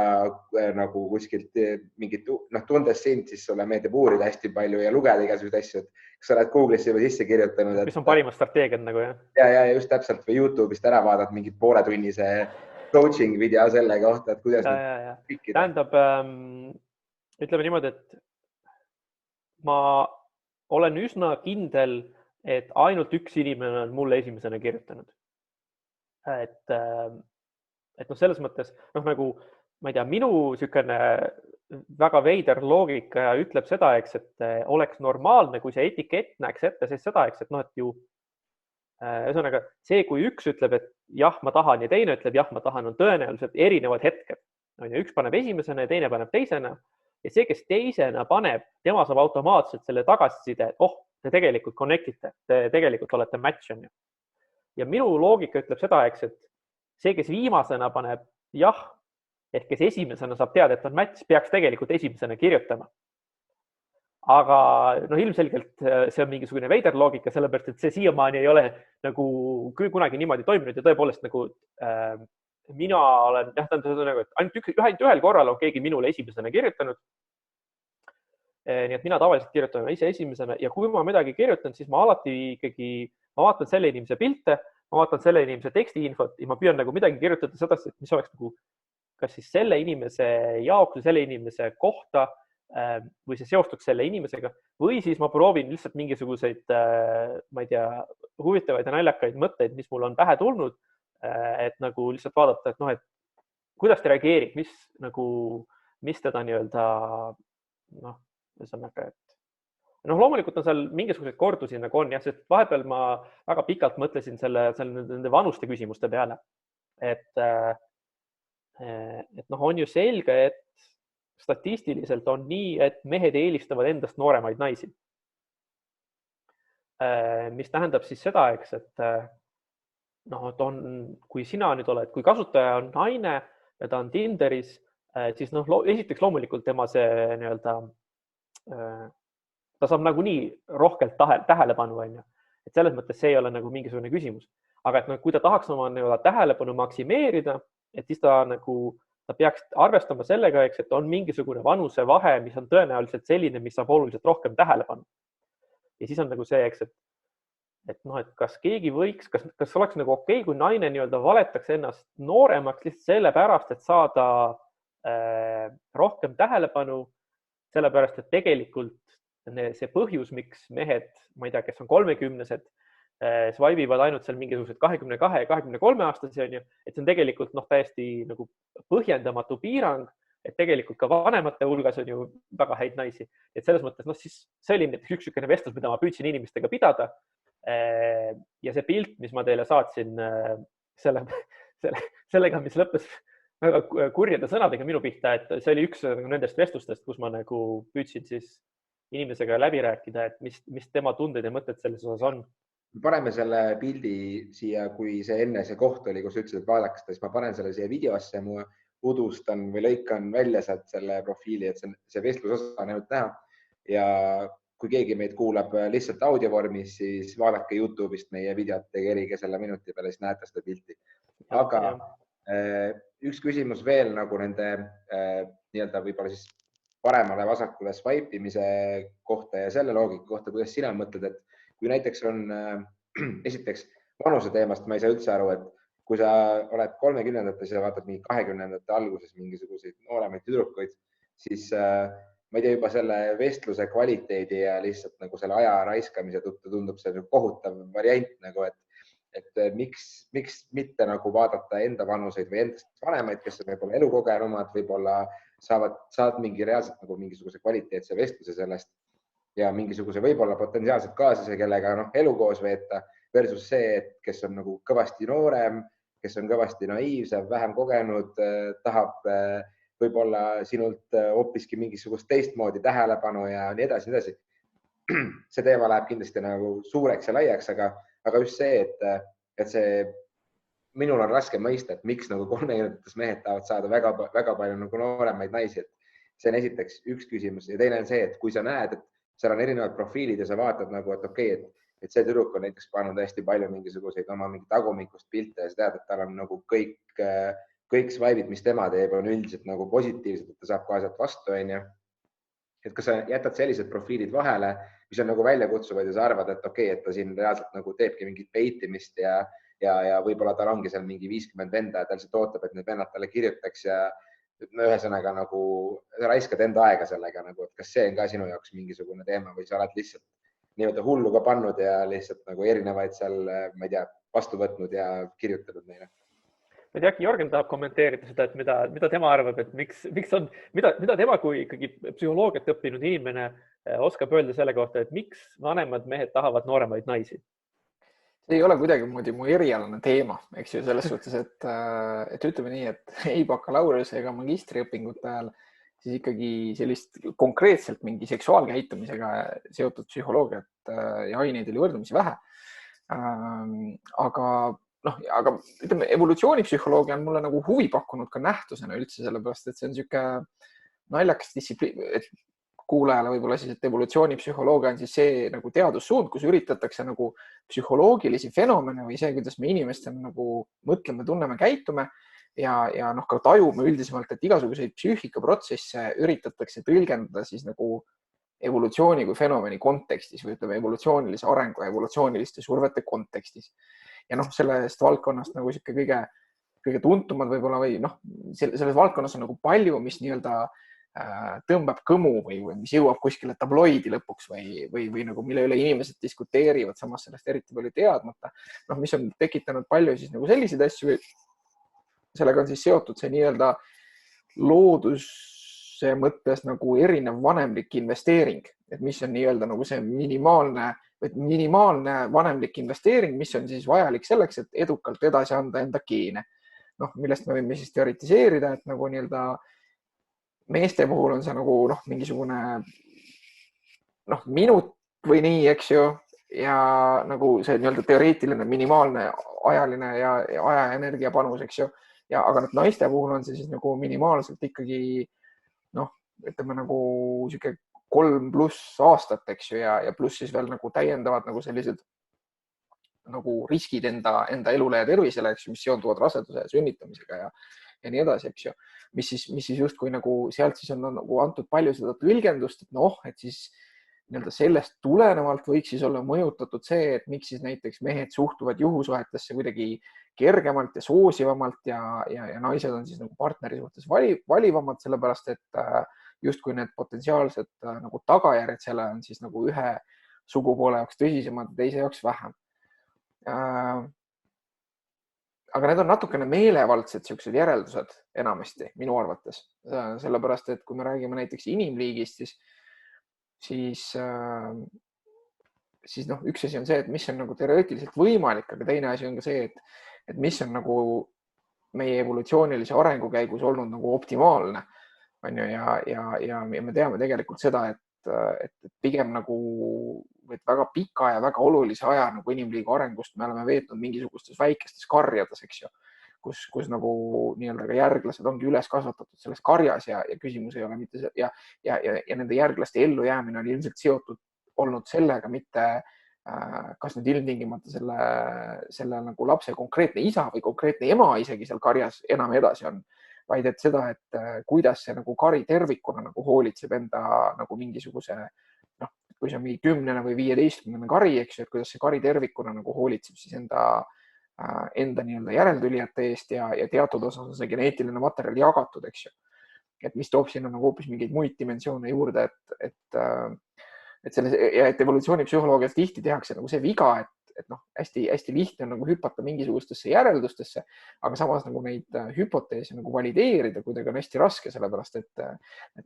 nagu kuskilt mingit, tundes sind, siis sulle meeldib uurida hästi palju ja lugeda igasuguseid asju, et kas sa oled Google'isse juba sisse kirjutanud. Mis on parimad strateegiad nagu, jah? Ja just täpselt või YouTube'ist ära vaadad mingit pooletunnise coaching video selle kohta, et kuidas pikkida. Tähendab, ütleme niimoodi, et ma olen üsna kindel, et ainult üks inimene on mulle esimesena kirjutanud. Et selles mõttes, nagu, ma ei tea, minu niisugune väga veider loogika ütleb seda, et oleks normaalne, kui see etikett näeks ette siis seda, et ju ühesõnaga see, kui üks ütleb, et jah, ma tahan ja teine ütleb, jah, ma tahan, on tõenäoliselt erinevad hetked. Üks paneb esimesena ja teine paneb teisena ja see, kes teisena paneb, tema saab automaatselt selle tagasiside, et te tegelikult connectite, te tegelikult olete match on ju. Ja minu loogika ütleb seda, et see, kes viimasena paneb jah, ehk kes esimesena saab teada, et on match, peaks tegelikult esimesena kirjutama. Aga ilmselgelt see on mingisugune veider loogika, sellepärast, et see siiamaani ei ole nagu küll kunagi niimoodi toiminud ja tõepoolest nagu mina olen, et ainult ühel korral on keegi minule esimesena kirjutanud. Nii et mina tavaliselt kirjutan ise esimesena ja kui ma midagi kirjutan, siis ma alati ikkagi, ma vaatan selle inimese pilte, ma vaatan selle inimese tekstiinfot ja ma püüan nagu midagi kirjutada sedasi, et mis oleks nagu kas siis selle inimese jaoks või selle inimese kohta või see seostuks selle inimesega või siis ma proovin lihtsalt mingisuguseid, ma ei tea, huvitavaid ja naljakaid mõtteid, mis mul on pähe tulnud, et nagu lihtsalt vaadata, et noh, et kuidas ta reageerib, mis teda nii-öelda noh, ühesõnaga, et noh, loomulikult on seal mingisuguseid kordusi nagu on jah, sest vahepeal ma väga pikalt mõtlesin nende vanuste küsimuste peale, et noh, on ju selge, et statistiliselt on nii, et mehed eelistavad endast nooremaid naisi. Mis tähendab siis seda, eks, et noh, et on, kui sina nüüd oled, kui kasutaja on naine ja ta on Tinderis, siis noh, esiteks loomulikult tema see nii-öelda, ta saab nagunii rohkelt tähelepanu, on ju. Et selles mõttes see ei ole nagu mingisugune küsimus. Aga et no, kui ta tahaks oma tähelepanu maksimeerida, et siis ta peaks arvestama sellega, eks, et on mingisugune vanusevahe, mis on tõenäoliselt selline, mis saab oluliselt rohkem tähelepanu. Ja siis on nagu see, eks, et noh, et kas keegi võiks, kas oleks nagu okei, kui naine nii-öelda valetaks ennast nooremaks lihtsalt sellepärast, et saada rohkem tähelepanu, sellepärast, et tegelikult see põhjus, miks mehed, ma ei tea, kes on 30-sed, swipe'ivad ainult seal mingisugused 22 ja 23 aastasi, on ju, et see on tegelikult noh, täiesti nagu põhjendamatu piirang, et tegelikult ka vanemate hulgas on ju väga häid naisi. Et selles mõttes, noh, siis see oli üks vestlus, mida ma püüdsin inimestega pidada. Ja see pilt, mis ma teile saatsin sellega, mis lõppes väga kurjade sõnadega minu pihta, et see oli üks nendest vestlustest, kus ma nagu püüdsin siis inimesega läbi rääkida, et mis tema tunded ja mõtted selles osas on. Paneme selle pildi siia, kui see enne see koht oli, kus ütlesid, et vaadaks, siis ma panen selle siia videosse ja ma udustan või lõikan välja sealt selle profiili, et see vestlusosa on ainult näha. Ja kui keegi meid kuulab lihtsalt audiovormis, siis vaadake YouTube'ist meie videot, kerige selle minuti peale, siis näete seda pilti. Aga üks küsimus veel nagu nende nii-öelda võib-olla siis paremale vasakule swipe imise kohta ja selle loogika kohta, kuidas sina mõtled, et kui näiteks on esiteks vanuse teemast, ma ei saa üldse aru, et kui sa oled 30-ndates ja vaatad mingi 20-ndate alguses mingisuguseid nooremaid tüdrukuid, siis ma ei tea, juba selle vestluse kvaliteedi ja lihtsalt nagu selle aja raiskamise tõttu tundub see kohutav variant, nagu, et miks mitte nagu vaadata enda vanuseid või endast vanemaid, kes on võib-olla elukogenumad, võib-olla saad mingi reaalselt nagu mingisuguse kvaliteetse vestluse sellest ja mingisuguse võib-olla potentsiaalselt kaaslase, kellega elu koos veeta versus see, et kes on nagu kõvasti noorem, kes on kõvasti naiivsem, vähem kogenud, tahab võib-olla sinult hoopiski mingisugust teistmoodi tähelepanu ja nii edasi, nii edasi. See teema läheb kindlasti nagu suureks ja laiaks, aga just see, et see minul on raske mõista, et miks nagu 30-ndates mehed tahavad saada väga palju nagu nooremaid naisi. See on esiteks üks küsimus ja teine on see, et kui sa näed, et seal on erinevad profiilid ja sa vaatad nagu, et okei, et see tüdruk on näiteks pannud hästi palju mingisuguseid oma mingi tagumikust pilte ja sa tead, et tal on nagu kõik swipe'id, mis tema teeb, on üldiselt nagu positiivsed, et ta saab kohe sealt vastu, on ju. Et kas sa jätad sellised profiilid vahele, mis on nagu välja kutsuvad ja sa arvad, et okei, et ta siin reaalselt nagu teebki mingit peitimist ja võib-olla tal ongi seal mingi 50 venda ja tal lihtsalt ootab, et need vennad talle kirjutaks ja ühesõnaga nagu raiskad enda aega sellega, nagu, et kas see on ka sinu jaoks mingisugune teema või sa oled lihtsalt nii-öelda hullu ka pannud ja lihtsalt nagu erinevaid seal, ma ei tea, vastu võtnud ja kirjutanud neile. Ma ei tea, äkki Jörgen tahab kommenteerida seda, et mida tema arvab, et miks on, mida tema kui ikkagi psühholoogiat õppinud inimene oskab öelda selle kohta, et miks vanemad mehed tahavad nooremaid naisi? See ei ole kuidagi mu erialane teema, eks ju, selles suhtes, et ütleme nii, et ei bakalaureuse ega magistriõpingute ajal siis ikkagi sellist konkreetselt mingi seksuaalkäitumisega seotud psühholoogiat ja aineid oli võrdlemisi vähe. Aga ütleme, evolutsioonipsühholoogia on mulle nagu huvi pakkunud ka nähtusena üldse, sellepärast, et see on niisugune naljakas distsipliin, et kuulajale võib-olla siis, et evolutsioonipsühholoogia on siis see nagu teadussuund, kus üritatakse nagu psühholoogilisi fenomene või see, kuidas me inimestena nagu mõtleme, tunneme, käitume ja ka tajume üldisemalt, et igasuguseid psüühikaprotsesse üritatakse tõlgendada siis nagu evolutsiooni kui fenomeni kontekstis või ütleme evolutsioonilise arengu ja evolutsiooniliste survete kontekstis. Ja noh, sellest valdkonnast nagu sihuke kõige tuntumad võib-olla või noh, selles valdkonnas on nagu palju, mis nii-öelda tõmbab kõmu või mis jõuab kuskile tabloidi lõpuks või nagu mille üle inimesed diskuteerivad, samas sellest eriti palju teadmata. Noh, mis on tekitanud palju siis nagu selliseid asju. Sellega on siis seotud see nii-öelda looduse mõttes nagu erinev vanemlik investeering, et mis on nii-öelda nagu see minimaalne vanemlik investeering, mis on siis vajalik selleks, et edukalt edasi anda enda geene. Noh, millest me võime siis teoritiseerida, et nagu nii-öelda meeste puhul on see nagu mingisugune minut või nii, eks ju, ja nagu see nii-öelda teoreetiline minimaalne ajaline ja aja ja energia panus, eks ju. Ja aga naiste puhul on see siis nagu minimaalselt ikkagi ütleme nagu sihuke 3+ aastat, eks ju, ja pluss siis veel nagu täiendavad nagu sellised nagu riskid enda elule ja tervisele, eks ju, mis seonduvad raseduse ja sünnitamisega ja nii edasi, eks ju, mis siis justkui nagu sealt siis on nagu antud palju seda tõlgendust, et siis nii-öelda sellest tulenevalt võiks siis olla mõjutatud see, et miks siis näiteks mehed suhtuvad juhusuhetesse kuidagi kergemalt ja soosivamalt ja naised on siis nagu partneri suhtes valivamad, sellepärast et justkui need potentsiaalsed nagu tagajärjed selle on siis nagu ühe sugupoole jaoks tõsisemad ja teise jaoks vähem. Aga need on natukene meelevaldsed siuksed järeldused enamasti minu arvates, sellepärast et kui me räägime näiteks inimliigist, siis üks asi on see, et mis on nagu teoreetiliselt võimalik, aga teine asi on ka see, et mis on nagu meie evolutsioonilise arengu käigus olnud nagu optimaalne, on ju, ja me teame tegelikult seda, et pigem nagu väga pika ja väga olulise aja nagu inimliiga arengust me oleme veetnud mingisugustes väikestes karjades, eks ju, kus nagu nii-öelda ka järglased ongi üles kasvatatud selles karjas ja küsimus ei ole mitte see ja nende järglaste ellujäämine on ilmselt seotud olnud sellega, mitte kas nüüd ilmtingimata selle nagu lapse konkreetne isa või konkreetne ema isegi seal karjas enam edasi on, vaid et seda, et kuidas see nagu kari tervikuna nagu hoolitseb enda nagu mingisuguse kui see on mingi 10 või 15 kari, eks ju, et kuidas see kari tervikuna nagu hoolitseb siis enda nii-öelda järeltulijate eest ja teatud osas on see geneetiline materjal jagatud, eks ju. Et mis toob sinna nagu hoopis mingeid muid dimensioone juurde, et evolutsioonipsühholoogias tihti tehakse nagu see viga, et hästi lihtne on nagu hüpata mingisugustesse järeldustesse, aga samas nagu neid hüpoteese nagu valideerida kuidagi on hästi raske, sellepärast et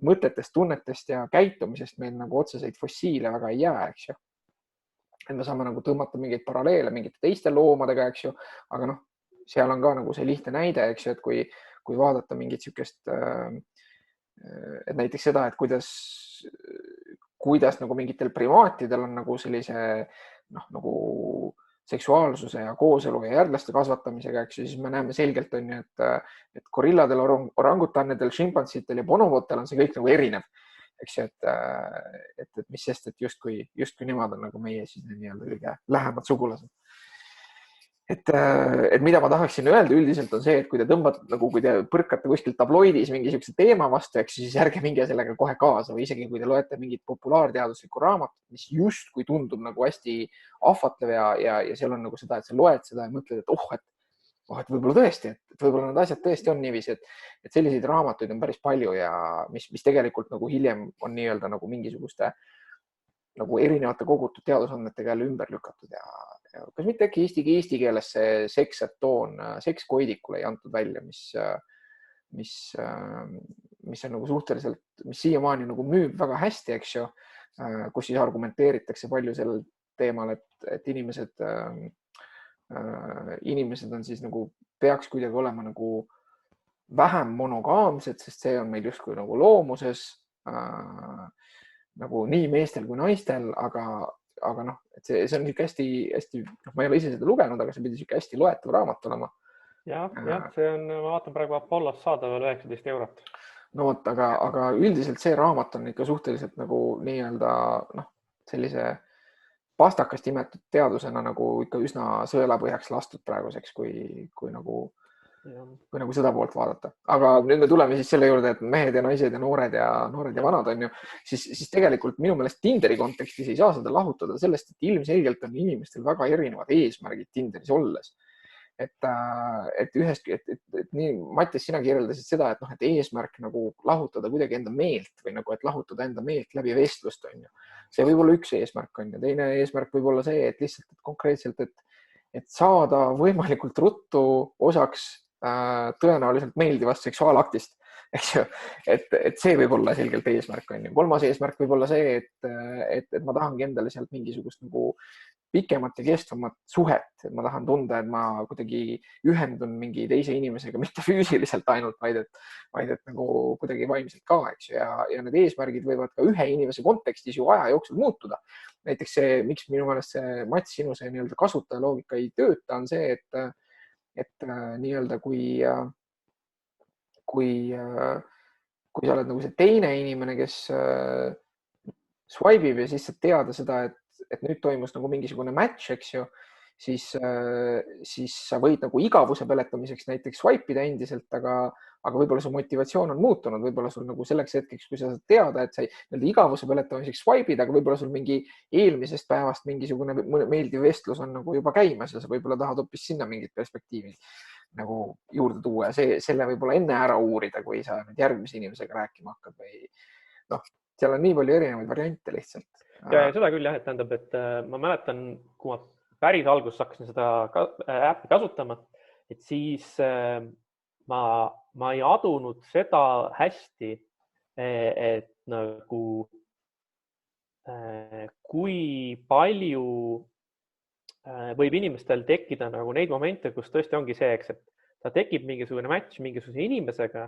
mõtetest, tunnetest ja käitumisest meil nagu otseseid fossiile väga ei jää, eks ju. Et me saame nagu tõmmata mingeid paralleele mingite teiste loomadega, eks ju, aga seal on ka nagu see lihtne näide, eks ju, et kui vaadata mingit sükest, et näiteks seda, et kuidas nagu mingitel primaatidel on nagu sellise nagu seksuaalsuse ja kooselu ja järglaste kasvatamisega, eks ju, siis me näeme selgelt on ju, et gorilladel, orangutanidel, šimpansitel ja bonobotel on see kõik nagu erinev, eks ju, et mis sest, et justkui nemad on nagu meie siis nii-öelda kõige lähemad sugulased. Et mida ma tahaksin öelda üldiselt on see, et kui te põrkate kuskil tabloidis mingisuguse teema vastu, eks siis ärge minge sellega kohe kaasa või isegi kui te loete mingit populaarteaduslikku raamatut, mis justkui tundub nagu hästi ahvatlev ja seal on nagu seda, et sa loed seda ja mõtled, et võib-olla tõesti, et võib-olla need asjad tõesti on niiviisi, et selliseid raamatuid on päris palju ja mis tegelikult nagu hiljem on nii-öelda nagu mingisuguste nagu erinevate kogutud teadusandmetega jälle ümber lükatud ja kas mitte äkki eesti keeles see seksatoon sekskoidikule ei antud välja, mis on nagu suhteliselt, mis siiamaani nagu müüb väga hästi, eks ju, kus siis argumenteeritakse palju sellel teemal, et inimesed on siis nagu peaks kuidagi olema nagu vähem monogaamsed, sest see on meil justkui nagu loomuses nagu nii meestel kui naistel, aga et see on hästi, ma ei ole ise seda lugenud, aga see pidi hästi loetav raamat olema. Jah, see on, ma vaatan praegu Apollos saadaval 19 €. No vot, aga üldiselt see raamat on ikka suhteliselt nagu nii-öelda sellise pastakast imetud teadusena nagu ikka üsna sõelapõhjaks lastud praeguseks, kui nagu kui nagu seda poolt vaadata. Aga nüüd me tuleme siis selle juurde, et mehed ja naised ja noored ja vanad on ju, siis tegelikult minu meelest Tinderi kontekstis ei saa seda lahutada sellest, et ilmselgelt on inimestel väga erinevad eesmärgid Tinderis olles. Et nii, Mattias, sina kirjeldasid seda, et et eesmärk nagu lahutada kuidagi enda meelt või nagu, et lahutada enda meelt läbi vestlust on ju. See võib olla üks eesmärk on ju. Teine eesmärk võib olla see, et lihtsalt konkreetselt, et saada võimalikult ruttu osaks tõenäoliselt meeldivast seksuaalaktist, eks ju, et see võib olla selgelt eesmärk on ju. Kolmas eesmärk võib olla see, et ma tahangi endale sealt mingisugust nagu pikemat ja kestvamat suhet, et ma tahan tunda, et ma kuidagi ühendun mingi teise inimesega, mitte füüsiliselt ainult, vaid et nagu kuidagi vaimselt ka, eks ju, ja need eesmärgid võivad ka ühe inimese kontekstis ju aja jooksul muutuda. Näiteks see, miks minu meelest see Mats, sinu see nii-öelda kasutajaloogika ei tööta, on see, et nii-öelda kui sa oled nagu see teine inimene, kes swipe'ib ja siis saad teada seda, et nüüd toimus nagu mingisugune match, eks ju, siis sa võid nagu igavuse peletamiseks näiteks swipe'ida endiselt, aga võib-olla su motivatsioon on muutunud, võib-olla sul nagu selleks hetkeks, kui sa saad teada, et sa ei igavuse peletamiseks swipe'id, aga võib-olla sul mingi eelmisest päevast mingisugune meeldiv vestlus on nagu juba käimas ja sa võib-olla tahad hoopis sinna mingit perspektiivi nagu juurde tuua ja selle võib-olla enne ära uurida, kui sa nüüd järgmise inimesega rääkima hakkad või seal on nii palju erinevaid variante lihtsalt. Ja seda küll jah, et tähendab, et ma mäletan, kui ma päris alguses hakkasin seda äppi kasutama, et siis ma ei adunud seda hästi, et nagu kui palju võib inimestel tekkida nagu neid momente, kus tõesti ongi see, eks, et ta tekib mingisugune match mingisuguse inimesega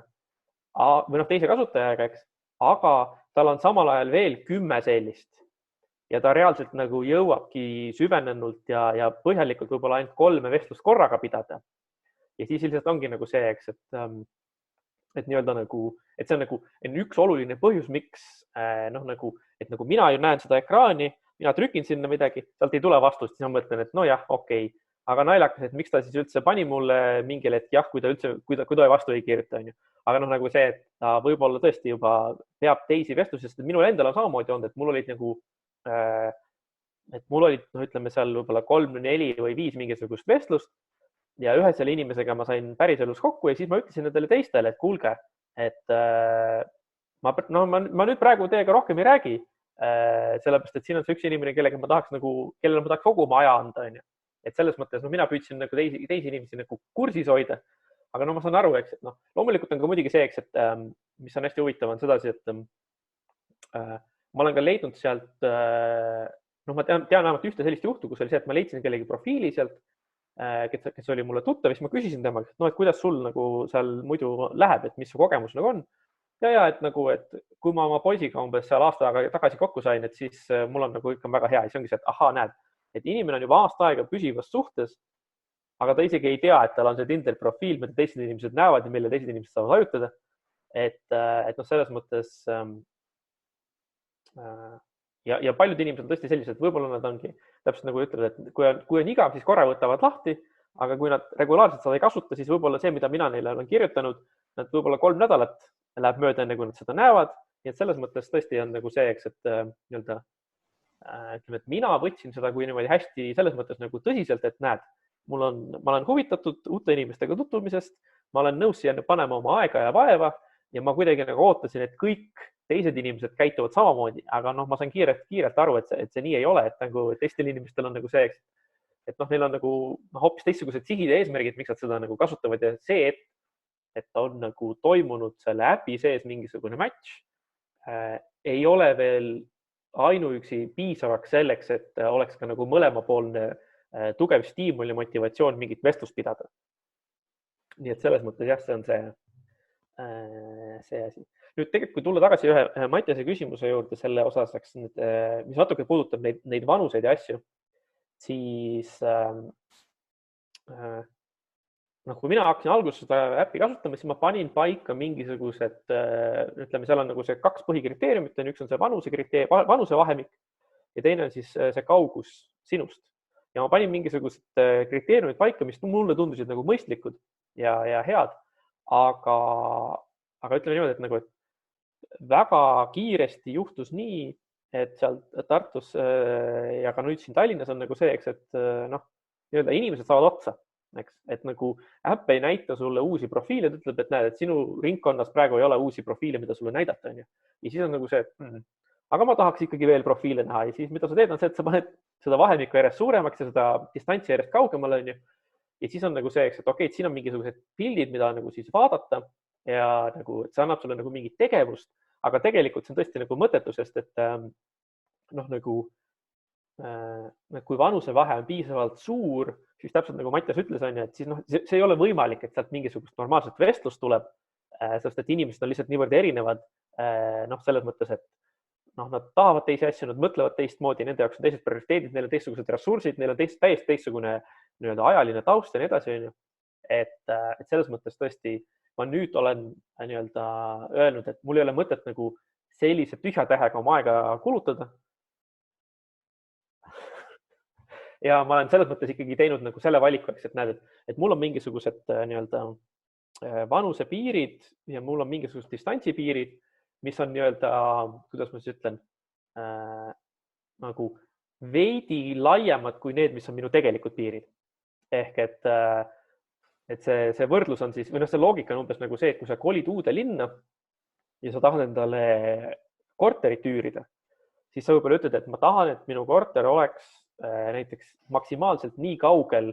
või teise kasutajaga, eks, aga tal on samal ajal veel 10 sellist ja ta reaalselt nagu jõuabki süvenenult ja põhjalikult võib-olla ainult 3 vestlust korraga pidada. Ja siis ilmselt ongi nagu see, eks, et nii-öelda nagu, et see on nagu üks oluline põhjus, miks nagu mina ju näen seda ekraani, mina trükin sinna midagi, sealt ei tule vastust, siis ma mõtlen, et nojah, okei. Aga naljakas, et miks ta siis üldse pani mulle mingil hetk, jah, kui ta vastu ei kirjuta, on ju. Aga nagu see, et ta võib-olla tõesti juba peab teisi vestlusi, sest minul endal on samamoodi olnud, et mul olid nagu, ütleme seal võib-olla 3, 4 või 5 mingisugust vestlust ja ühe selle inimesega ma sain päriselus kokku ja siis ma ütlesin nendele teistele, et kuulge, et ma nüüd praegu teiega rohkem ei räägi, sellepärast, et siin on see üks inimene, kellele ma tahaks kogu oma aja anda, on ju. Et selles mõttes mina püüdsin nagu teisi inimesi nagu kursis hoida, aga ma saan aru, eks, et loomulikult on ka muidugi see, eks, et mis on hästi huvitav on sedasi, et ma olen ka leidnud sealt, ma tean vähemalt ühte sellist juhtu, kus oli see, et ma leidsin kellegi profiili sealt, kes oli mulle tuttav, siis ma küsisin temaga, et kuidas sul nagu seal muidu läheb, et mis su kogemus nagu on. Ja, et nagu, et kui ma oma poisiga umbes seal aasta aega tagasi kokku sain, et siis mul on nagu ikka väga hea. Siis ongi see, et ahaa, näed, et inimene on juba aasta aega püsivas suhtes, aga ta isegi ei tea, et tal on see Tinder profiil, mida teised inimesed näevad ja mille teised inimesed saavad hajutada. Et selles mõttes ja paljud inimesed on tõesti sellised, võib-olla nad ongi täpselt nagu ütlevad, et kui on igav, siis korra võtavad lahti, aga kui nad regulaarselt seda ei kasuta, siis võib-olla see, mida mina neile olen kirjutanud, nad võib-olla 3 nädalat läheb mööda, enne kui nad seda näevad. Nii et selles mõttes tõesti on nagu see, eks, et nii-öelda ütleme, et mina võtsin seda kui niimoodi hästi selles mõttes nagu tõsiselt, et näed, ma olen huvitatud uute inimestega tutvumisest, ma olen nõus siia panema oma aega ja vaeva ja ma kuidagi nagu ootasin, et kõik teised inimesed käituvad samamoodi, aga ma sain kiirelt aru, et see nii ei ole, et nagu teistel inimestel on nagu see, et neil on nagu hoopis teistsugused sihid ja eesmärgid, miks nad seda nagu kasutavad ja see, et on nagu toimunud selle äpi sees mingisugune match, ei ole veel ainuüksi piisavaks selleks, et oleks ka nagu mõlemapoolne tugev stiimul ja motivatsioon mingit vestlust pidada. Nii et selles mõttes jah, see on see asi. Nüüd tegelikult, kui tulla tagasi ühe Mattiase küsimuse juurde selle osas, mis natuke puudutab neid vanuseid ja asju, siis kui mina hakkasin alguses seda äppi kasutama, siis ma panin paika mingisugused, ütleme, seal on nagu see 2 põhikriteeriumit, üks on see vanusevahemik ja teine on siis see kaugus sinust. Ja ma panin mingisugused kriteeriumid paika, mis mulle tundusid nagu mõistlikud ja head, aga ütleme niimoodi, et nagu, et väga kiiresti juhtus nii, et seal Tartus ja ka nüüd siin Tallinnas on nagu see, eks, et noh, nii-öelda inimesed saavad otsa, eks, et nagu äpp ei näita sulle uusi profiile, ta ütleb, et näed, et sinu ringkonnas praegu ei ole uusi profiile, mida sulle näidata, on ju. Ja siis on nagu see, et aga ma tahaks ikkagi veel profiile näha ja siis mida sa teed, on see, et sa paned seda vahemikku järjest suuremaks ja seda distantsi järjest kaugemale, on ju. Ja siis on nagu see, et okei, et siin on mingisugused pildid, mida nagu siis vaadata ja nagu, et see annab sulle nagu mingit tegevust, aga tegelikult see on tõesti nagu mõttetu, sest et noh, nagu kui vanusevahe on piisavalt suur, siis täpselt nagu Mattias ütles, on ju, et siis noh, see ei ole võimalik, et sealt mingisugust normaalset vestlust tuleb, sest et inimesed on lihtsalt niivõrd erinevad, noh, selles mõttes, et noh, nad tahavad teisi asju, nad mõtlevad teistmoodi, nende jaoks on teised prioriteedid, neil on teistsugused ressursid, neil on täiesti teistsugune nii-öelda ajaline taust ja nii edasi, on ju. Et selles mõttes tõesti, ma nüüd olen nii-öelda öelnud, et mul ei ole mõtet nagu sellise tühja tähega oma aega kulutada. Ja ma olen selles mõttes ikkagi teinud nagu selle valiku, et näed, et mul on mingisugused nii-öelda vanusepiirid ja mul on mingisugused distantsipiirid, mis on nii-öelda, kuidas ma siis ütlen, nagu veidi laiemad kui need, mis on minu tegelikud piirid. Ehk et see võrdlus on siis, või noh, see loogika on umbes nagu see, et kui sa kolid uude linna ja sa tahad endale korterit üürida, siis sa võib-olla ütled, et ma tahan, et minu korter oleks näiteks maksimaalselt nii kaugel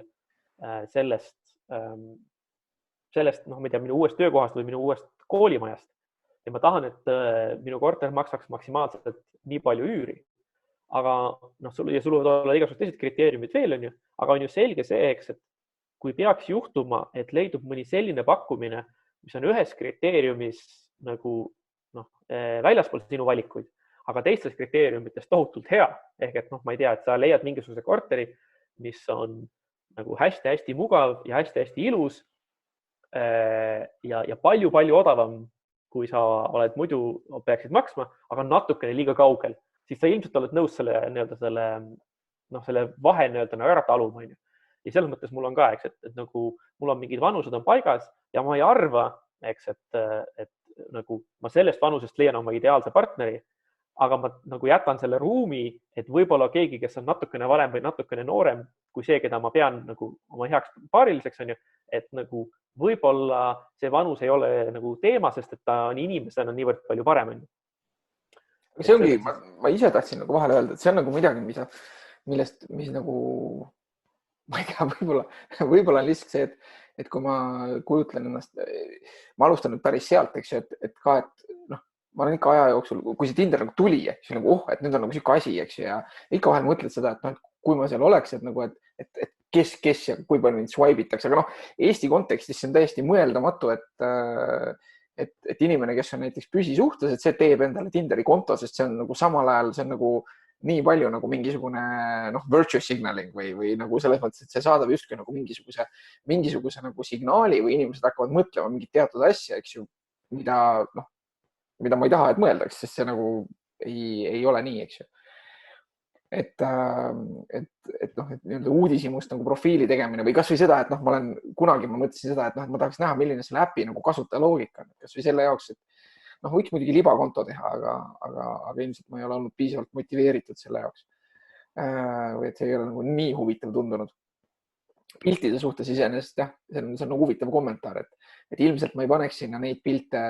sellest, noh, ma ei tea, minu uuest töökohast või minu uuest koolimajast. Ja ma tahan, et minu korter maksaks maksimaalselt nii palju üüri. Aga noh, sul võivad olla igasugused teised kriteeriumid veel, on ju, aga on ju selge see, eks, et kui peaks juhtuma, et leidub mõni selline pakkumine, mis on ühes kriteeriumis nagu noh, väljaspool sinu valikuid, aga teistes kriteeriumites tohutult hea, ehk et noh, ma ei tea, et sa leiad mingisuguse korteri, mis on nagu hästi-hästi mugav ja hästi-hästi ilus ja palju-palju odavam, kui sa oled muidu peaksid maksma, aga natukene liiga kaugel, siis sa ilmselt oled nõus selle vahe nagu ära taluma. Ja selles mõttes mul on ka, eks, et nagu mul on mingid vanused on paigas ja ma ei arva, eks, et nagu ma sellest vanusest leian oma ideaalse partneri, aga ma nagu jätan selle ruumi, et võib-olla keegi, kes on natukene varem või natukene noorem kui see, keda ma pean nagu oma heaks paariliseks, on ju, et nagu võib-olla see vanus ei ole nagu teema, sest et ta on inimesena niivõrd palju parem. See ongi, ma ise tahtsin nagu vahele öelda, et see on nagu midagi, mis nagu, ma ei tea, võib-olla on lihtsalt see, et kui ma kujutlen ennast, ma alustan nüüd päris sealt, eks ju, et noh, ma olen ikka aja jooksul, kui see Tinder nagu tuli, siis nagu, et nüüd on nagu siuke asi, eks ju, ja ikka vahel mõtled seda, et noh, kui ma seal oleks, et nagu, et kes ja kui palju neid swipe itakse, aga noh, Eesti kontekstis see on täiesti mõeldamatu, et inimene, kes on näiteks püsisuhtes, et see teeb endale Tinderi konto, sest see on nagu samal ajal, see on nagu nii palju nagu mingisugune noh, virtue signaling või nagu selles mõttes, et see saadab justkui nagu mingisuguse nagu signaali või inimesed hakkavad mõtlema mingit teatud asja, eks ju, mida ma ei taha, et mõeldaks, sest see nagu ei ole nii, eks ju. Et noh, et nii-öelda uudishimust nagu profiili tegemine või kas või seda, et noh, ma mõtlesin seda, et noh, et ma tahaks näha, milline selle äpi nagu kasutaja loogika on, kas või selle jaoks, et noh, võiks muidugi libakonto teha, aga ilmselt ma ei ole olnud piisavalt motiveeritud selle jaoks. Või et see ei ole nagu nii huvitav tundunud. Piltide suhtes iseenesest jah, see on nagu huvitav kommentaar, et ilmselt ma ei paneks sinna neid pilte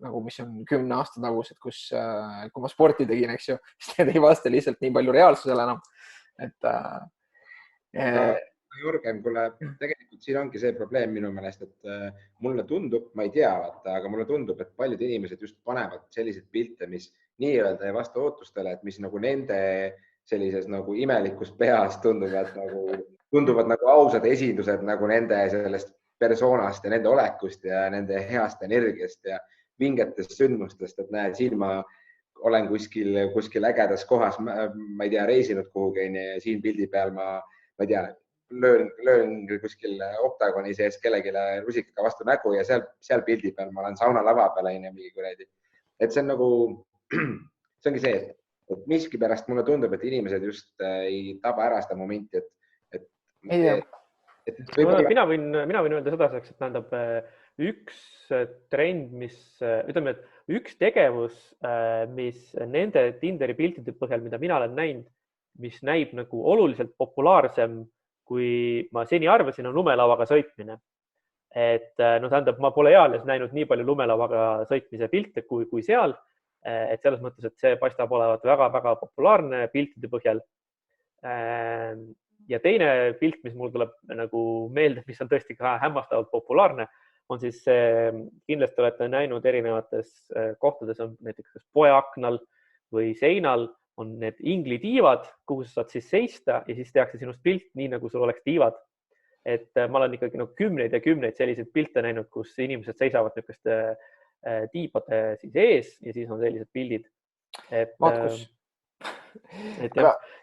nagu, mis on 10 aasta tagused, kui ma sporti tegin, eks ju, siis need ei vasta lihtsalt nii palju reaalsusele enam. Jürgen, kuule, tegelikult siin ongi see probleem minu meelest, et mulle tundub, ma ei tea, aga mulle tundub, et paljud inimesed just panevad selliseid pilte, mis nii-öelda ei vasta ootustele, et mis nagu nende sellises nagu imelikus peas tunduvad nagu ausad esindused nagu nende sellest persoonast ja nende olekust ja nende heast energiast ja vingetest sündmustest, et näed, siin ma olen kuskil ägedas kohas, ma ei tea, reisinud kuhugi ja siin pildi peal ma ei tea, löön kuskil oktagoni sees kellelegi rusikaga vastu nägu ja seal pildi peal ma olen saunalava peal mingi kuradi. Et see on nagu, see ongi see, et miskipärast mulle tundub, et inimesed just ei taba ära seda momenti, Mina võin öelda seda, et tähendab üks trend, ütleme, et üks tegevus, mis nende Tinderi piltide põhjal, mida mina olen näinud, mis näib nagu oluliselt populaarsem, kui ma seni arvasin, on lumelauaga sõitmine. Et tähendab, ma pole eales näinud nii palju lumelauaga sõitmise pilte kui seal. Et selles mõttes, et see paistab olevat väga-väga populaarne piltide põhjal. Ja teine pilt, mis mul tuleb nagu meelde, mis on tõesti ka hämmastavalt populaarne, on siis kindlasti olete näinud erinevates kohtades on näiteks poeaknal või seinal on need inglitiivad, kuhu sa saad siis seista ja siis tehakse sinust pilt nii, nagu sul oleks tiivad. Et ma olen ikkagi kümneid ja kümneid selliseid pilte näinud, kus inimesed seisavad niisuguste tiibade siis ees ja siis on sellised pildid. Matkus.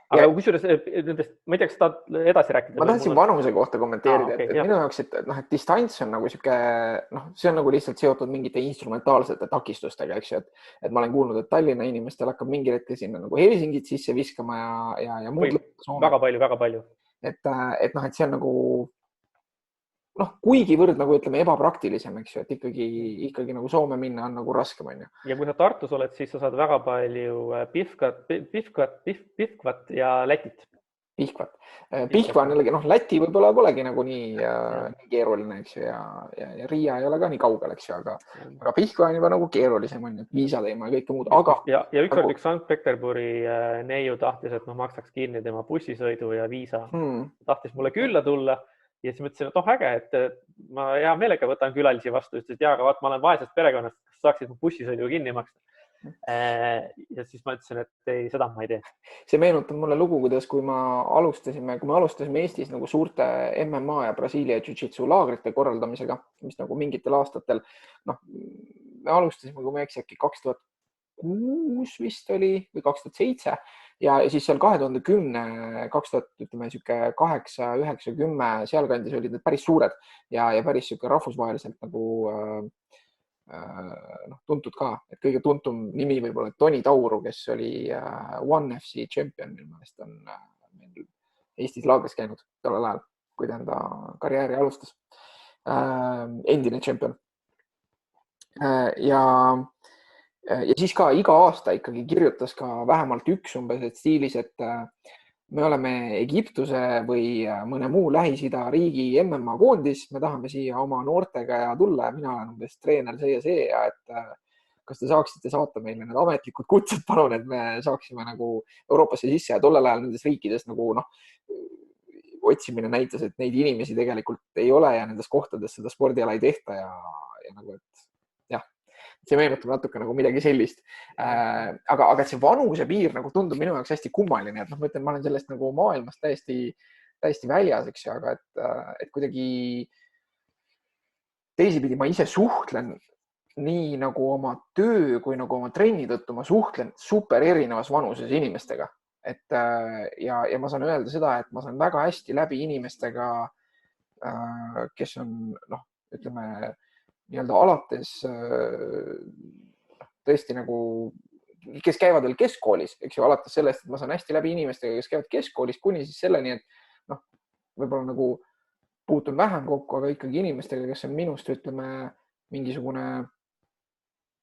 Aga kusjuures nendest, ma ei tea, kas tahad edasi rääkida? Ma tahtsin vanuse kohta kommenteerida, et minu jaoks, et distants on nagu siuke, see on nagu lihtsalt seotud mingite instrumentaalsete takistustega, eks ju, et ma olen kuulnud, et Tallinna inimestel hakkab mingil hetkel sinna nagu Helsingit sisse viskama ja muud. Väga palju. Et see on nagu, kuigivõrd nagu ütleme ebapraktilisem, eks ju, et ikkagi nagu Soome minna on nagu raskem, on ju. Ja kui sa Tartus oled, siis sa saad väga palju Pihkvat ja Lätit. Pihkva on jällegi, Läti võib-olla polegi nagu nii keeruline, eks ju, ja Riia ei ole ka nii kaugel, eks ju, aga Pihkva on juba nagu keerulisem, on ju, viisateema ja kõike muud, aga... Ja ükskord üks Sankt-Peterburi neiu tahtis, et ma maksaks kinni tema bussisõidu ja viisa. Tahtis mulle külla tulla. Ja siis mõtlesin, et äge, et ma hea meelega võtan külalisi vastu, ütles, et aga vaat, ma olen vaesest perekonnast, kas saaksid mu bussisõidu kinni maksta. Ja siis ma ütlesin, et ei, seda ma ei tee. See meenutab mulle lugu, kuidas kui me alustasime Eestis nagu suurte MMA ja Brasiilia jiu-jitsu laagrite korraldamisega, mis nagu mingitel aastatel, me alustasime, kui ma eks äkki 2006 vist oli või 2007 ja siis seal 2010, 2000, ütleme, 8, 9, 10, sealkandis olid need päris suured ja päris rahvusvaheliselt nagu tuntud ka, et kõige tuntum nimi võib-olla Toni Tauru, kes oli One FC champion, minu meelest on meil Eestis laagris käinud tollel ajal, kui ta enda karjääri alustas. Endine champion. Ja siis ka iga aasta ikkagi kirjutas ka vähemalt üks umbes, et stiilis, et me oleme Egiptuse või mõne muu Lähis-Ida riigi MMA koondis, me tahame siia oma noortega ja tulla ja mina olen umbes treener see ja et kas te saaksite saata meile need ametlikud kutsed, palun, et me saaksime nagu Euroopasse sisse ja tollel ajal nendes riikides nagu otsimine näitas, et neid inimesi tegelikult ei ole ja nendes kohtades seda spordiala ei tehta ja nagu, et see meenutab natuke nagu midagi sellist. Aga see vanuse piir nagu tundub minu jaoks hästi kummaline, et ma ütlen, ma olen sellest nagu maailmast täiesti väljas, eks ju, aga et kuidagi teisipidi ma ise suhtlen nii nagu oma töö kui nagu oma trenni tõttu, ma suhtlen super erinevas vanuses inimestega. Ja ma saan öelda seda, et ma saan väga hästi läbi inimestega, kes on, ütleme, nii-öelda alates tõesti nagu, kes käivad veel keskkoolis, eks ju, alates sellest, et ma saan hästi läbi inimestega, kes käivad keskkoolis, kuni siis selleni, et võib-olla nagu puutun vähem kokku, aga ikkagi inimestega, kes on minust, ütleme, mingisugune,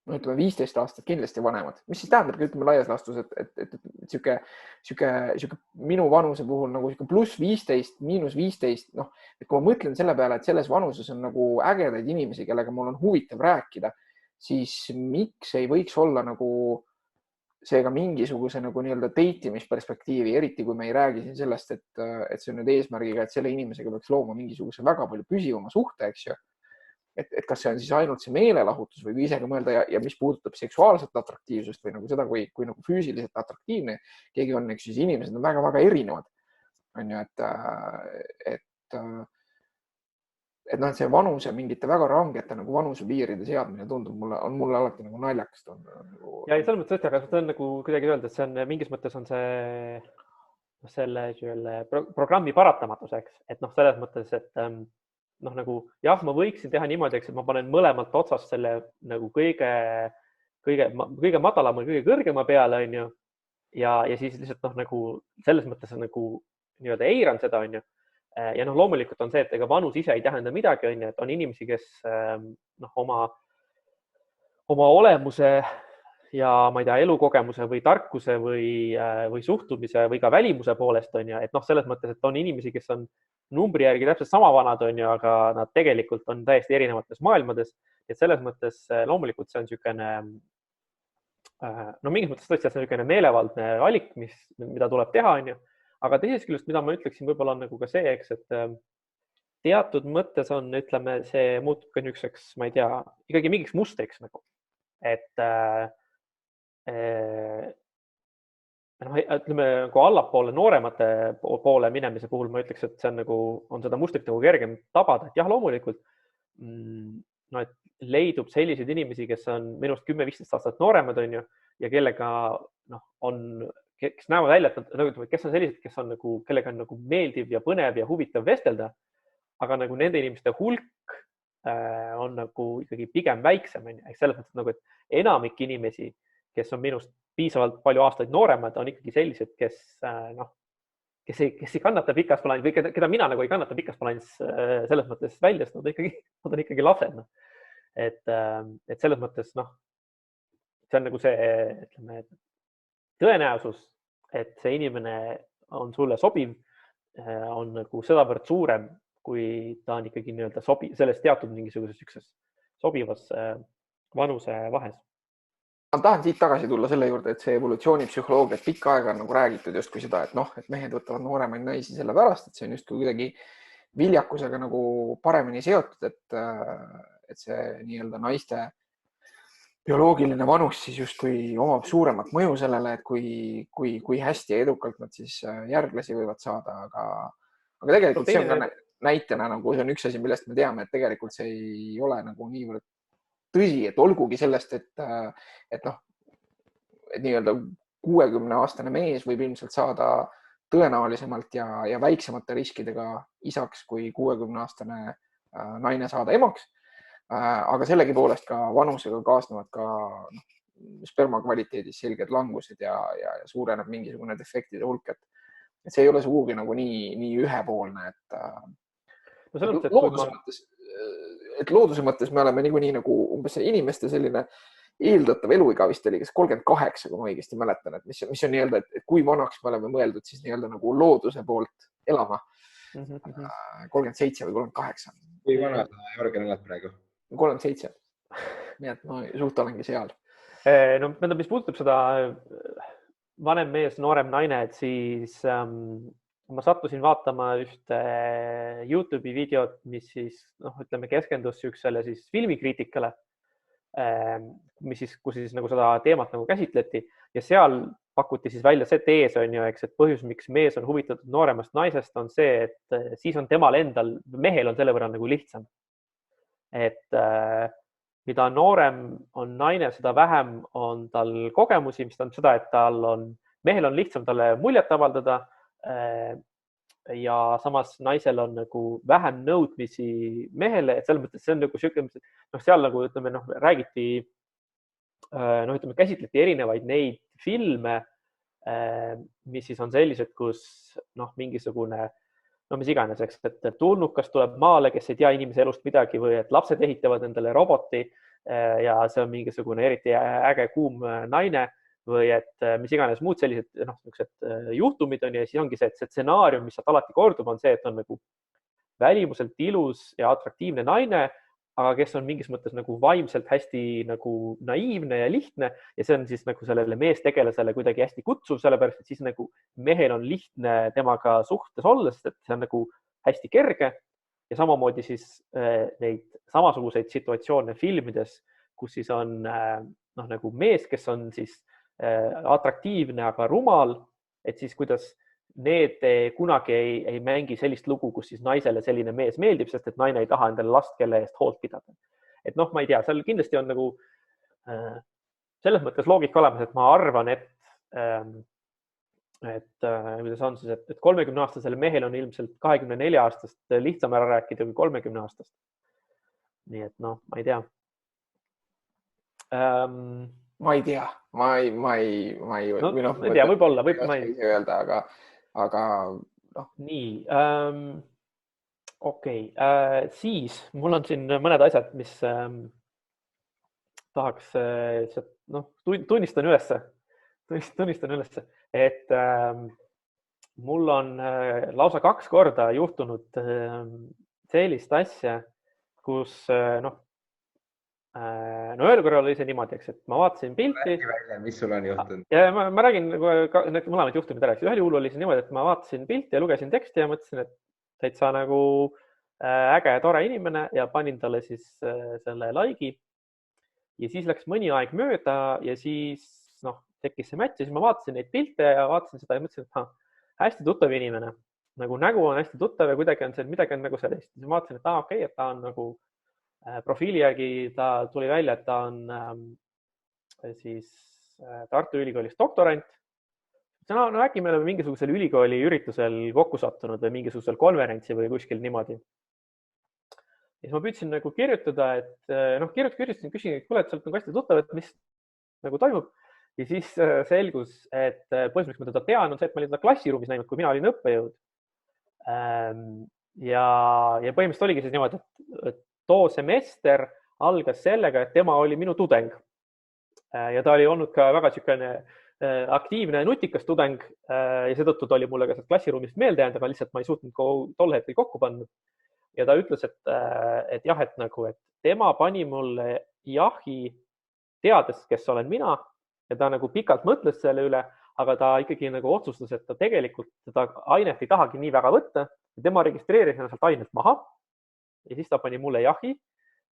ütleme 15 aastat kindlasti vanemad, mis siis tähendabki, ütleme laias laastus, et siuke minu vanuse puhul nagu pluss 15, miinus 15, et kui ma mõtlen selle peale, et selles vanuses on nagu ägedaid inimesi, kellega mul on huvitav rääkida, siis miks ei võiks olla nagu seega mingisuguse nagu nii-öelda deitimisperspektiivi, eriti kui me ei räägi siin sellest, et see on nüüd eesmärgiga, et selle inimesega peaks looma mingisuguse väga palju püsivama suhte, eks ju. Et kas see on siis ainult see meelelahutus või isegi mõelda ja mis puudutab seksuaalset atraktiivsust või nagu seda, kui nagu füüsiliselt atraktiivne keegi on, eks siis inimesed on väga-väga erinevad. On ju, et see vanuse mingite väga rangete nagu vanusepiiride seadmine tundub on mulle alati nagu naljakas. Ja selles mõttes tõesti, aga see on nagu kuidagi öelda, et see on mingis mõttes on selle programmi paratamatuseks, et selles mõttes, et nagu jah, ma võiksin teha niimoodi, et ma panen mõlemalt otsast selle nagu kõige madalama, kõige kõrgema peale, on ju. Ja siis lihtsalt nagu selles mõttes nagu nii-öelda eiran seda, on ju. ja noh, loomulikult on see, et ega vanus ise ei tähenda midagi, on ju, et on inimesi, kes noh, oma olemuse ja ma ei tea, elukogemuse või tarkuse või suhtumise või ka välimuse poolest on ju, et noh, selles mõttes, et on inimesi, kes on numbri järgi täpselt sama vanad on ju, aga nad tegelikult on täiesti erinevates maailmades. Et selles mõttes loomulikult see on niisugune, no mingis mõttes tõesti see on niisugune meelevaldne valik, mida tuleb teha, on ju. Aga teisest küljest, mida ma ütleksin, võib-olla on nagu ka see, eks, et teatud mõttes on, ütleme, see muutub ka niisuguseks, ma ei tea, ikkagi mingiks mustriks nagu, et noh, ütleme nagu allapoole nooremate poole minemise puhul ma ütleks, et see on nagu, on seda mustrit nagu kergem tabada, et jah, loomulikult no, et leidub selliseid inimesi, kes on minust 10-15 aastat nooremad, on ju, ja kellega noh, kes näevad välja, et nad, kes on sellised, kes on nagu, kellega on nagu meeldiv ja põnev ja huvitav vestelda, aga nagu nende inimeste hulk on nagu ikkagi pigem väiksem, on ju, ehk selles mõttes nagu, et enamik inimesi, kes on minust piisavalt palju aastaid nooremad, on ikkagi sellised, kes noh, kes ei kannata pikas plaanis või keda mina nagu ei kannata pikas plaanis selles mõttes välja, sest nad on ikkagi lapsed. No. Et selles mõttes, noh, see on nagu see, ütleme, tõenäosus, et see inimene on sulle sobiv, on nagu sedavõrd suurem, kui ta on ikkagi nii-öelda selles teatud mingisuguses sobivas vanuse vahes. Ma tahan siit tagasi tulla selle juurde, et see evolutsioonipsühholoogiat pikka aega on nagu räägitud justkui seda, et noh, et mehed võtavad nooremaid naisi sellepärast, et see on justkui kuidagi viljakusega nagu paremini seotud, et see nii-öelda naiste bioloogiline vanus siis justkui omab suuremat mõju sellele, et kui hästi ja edukalt nad siis järglasi võivad saada, aga tegelikult see on ka näitena nagu see on üks asi, millest me teame, et tegelikult see ei ole nagu niivõrd tõsi, et olgugi sellest, et noh, et nii-öelda 60-aastane mees võib ilmselt saada tõenäolisemalt ja väiksemate riskidega isaks kui 60-aastane naine saada emaks. Aga sellegipoolest ka vanusega kaasnevad ka sperma kvaliteedis selged langused ja suureneb mingisugune defektide hulk, et see ei ole sugugi nagu nii ühepoolne, et looduse mõttes me oleme niikuinii nagu umbes inimeste selline eeldatav eluiga vist oli, kes 38, kui ma õigesti mäletan, et mis on nii-öelda, et kui vanaks me oleme mõeldud siis nii-öelda nagu looduse poolt elama. 37 või 38. Kui vana sa, Jörgen, oled praegu? 37. Nii et ma suht olengi seal. No, mis puudutab seda vanem mees, noorem naine, et siis ma sattusin vaatama ühte YouTube'i videot, mis siis, noh, ütleme, keskendus üksele siis filmikriitikale, kus siis nagu seda teemat nagu käsitleti ja seal pakuti siis välja see tees, on ju, eks, et põhjus, miks mees on huvitatud nooremast naisest, on see, et siis on temal endal, mehel on selle võrra nagu lihtsam. Et mida noorem on naine, seda vähem on tal kogemusi, mis tähendab seda, et mehel on lihtsam talle muljet avaldada ja samas naisel on nagu vähem nõudmisi mehele, et selles mõttes see on nagu siuke, noh, seal nagu ütleme, noh, räägiti, noh, ütleme, käsitleti erinevaid neid filme, mis siis on sellised, kus noh, mingisugune, no mis iganes, eks, et tulnukas tuleb maale, kes ei tea inimese elust midagi või et lapsed ehitavad endale roboti ja see on mingisugune eriti äge kuum naine või et mis iganes muud sellised noh, niisugused juhtumid on ja siis ongi see, et see stsenaarium, mis sealt alati kordub, on see, et on nagu välimuselt ilus ja atraktiivne naine, aga kes on mingis mõttes nagu vaimselt hästi nagu naiivne ja lihtne ja see on siis nagu sellele meestegelasele kuidagi hästi kutsuv, sellepärast et siis nagu mehel on lihtne temaga suhtes olla, sest et see on nagu hästi kerge ja samamoodi siis neid samasuguseid situatsioone filmides, kus siis on noh, nagu mees, kes on siis atraktiivne, aga rumal, et siis kuidas need kunagi ei mängi sellist lugu, kus siis naisele selline mees meeldib, sest et naine ei taha endale last, kelle eest hoolt pidada. Et noh, ma ei tea, seal kindlasti on nagu selles mõttes loogika olemas, et ma arvan, et kuidas on siis, et 30-aastasele mehel on ilmselt 24-aastast lihtsam ära rääkida kui 30-aastast. Nii et noh, ma ei tea. Ma ei tea, ma ei tea, võib-olla, ma ei öelda, aga noh. Nii, Okei, siis mul on siin mõned asjad, mis tahaks, tunnistan ülesse, et mul on lausa 2 korda juhtunud sellist asja, kus ühel korral oli see niimoodi, eks, et ma vaatasin pilti. Räägi välja, mis sul on juhtunud? Ja ma räägin need mõlemad juhtumid ära. Ühel juhul oli see niimoodi, et ma vaatasin pilti ja lugesin teksti ja mõtlesin, et täitsa nagu äge ja tore inimene ja panin talle siis selle like'i. Ja siis läks mõni aeg mööda ja siis tekkis see match ja siis ma vaatasin neid pilte ja vaatasin seda ja mõtlesin, et hästi tuttav inimene. Nagu nägu on hästi tuttav ja kuidagi on seal midagi on nagu sellist. Siis ma vaatasin, et okei, et ta on nagu profiili järgi ta tuli välja, et ta on siis Tartu Ülikoolis doktorant. No äkki me oleme mingisugusel ülikooli üritusel kokku sattunud või mingisugusel konverentsi või kuskil niimoodi. Ja siis ma püüdsin nagu kirjutada, et kirjutasin, küsin, et kuule, et sa oled nagu hästi tuttav, et mis nagu toimub. Ja siis selgus, et põhimõtteliselt ma teda tean, on see, et ma olin teda klassiruumis näinud, kui mina olin õppejõud. Ja põhimõtteliselt oligi siis niimoodi, et too semester algas sellega, et tema oli minu tudeng. Ja ta oli olnud ka väga niisugune aktiivne ja nutikas tudeng ja seetõttu ta oli mulle ka klassiruumist meelde jäänud, aga lihtsalt ma ei suutnud tol hetkel kokku panna. Ja ta ütles, et jah, et tema pani mulle jahi teades, kes olen mina ja ta nagu pikalt mõtles selle üle, aga ta ikkagi nagu otsustas, et ta tegelikult seda ainet ei tahagi nii väga võtta ja tema registreeris sealt ainelt maha ja siis ta pani mulle jahi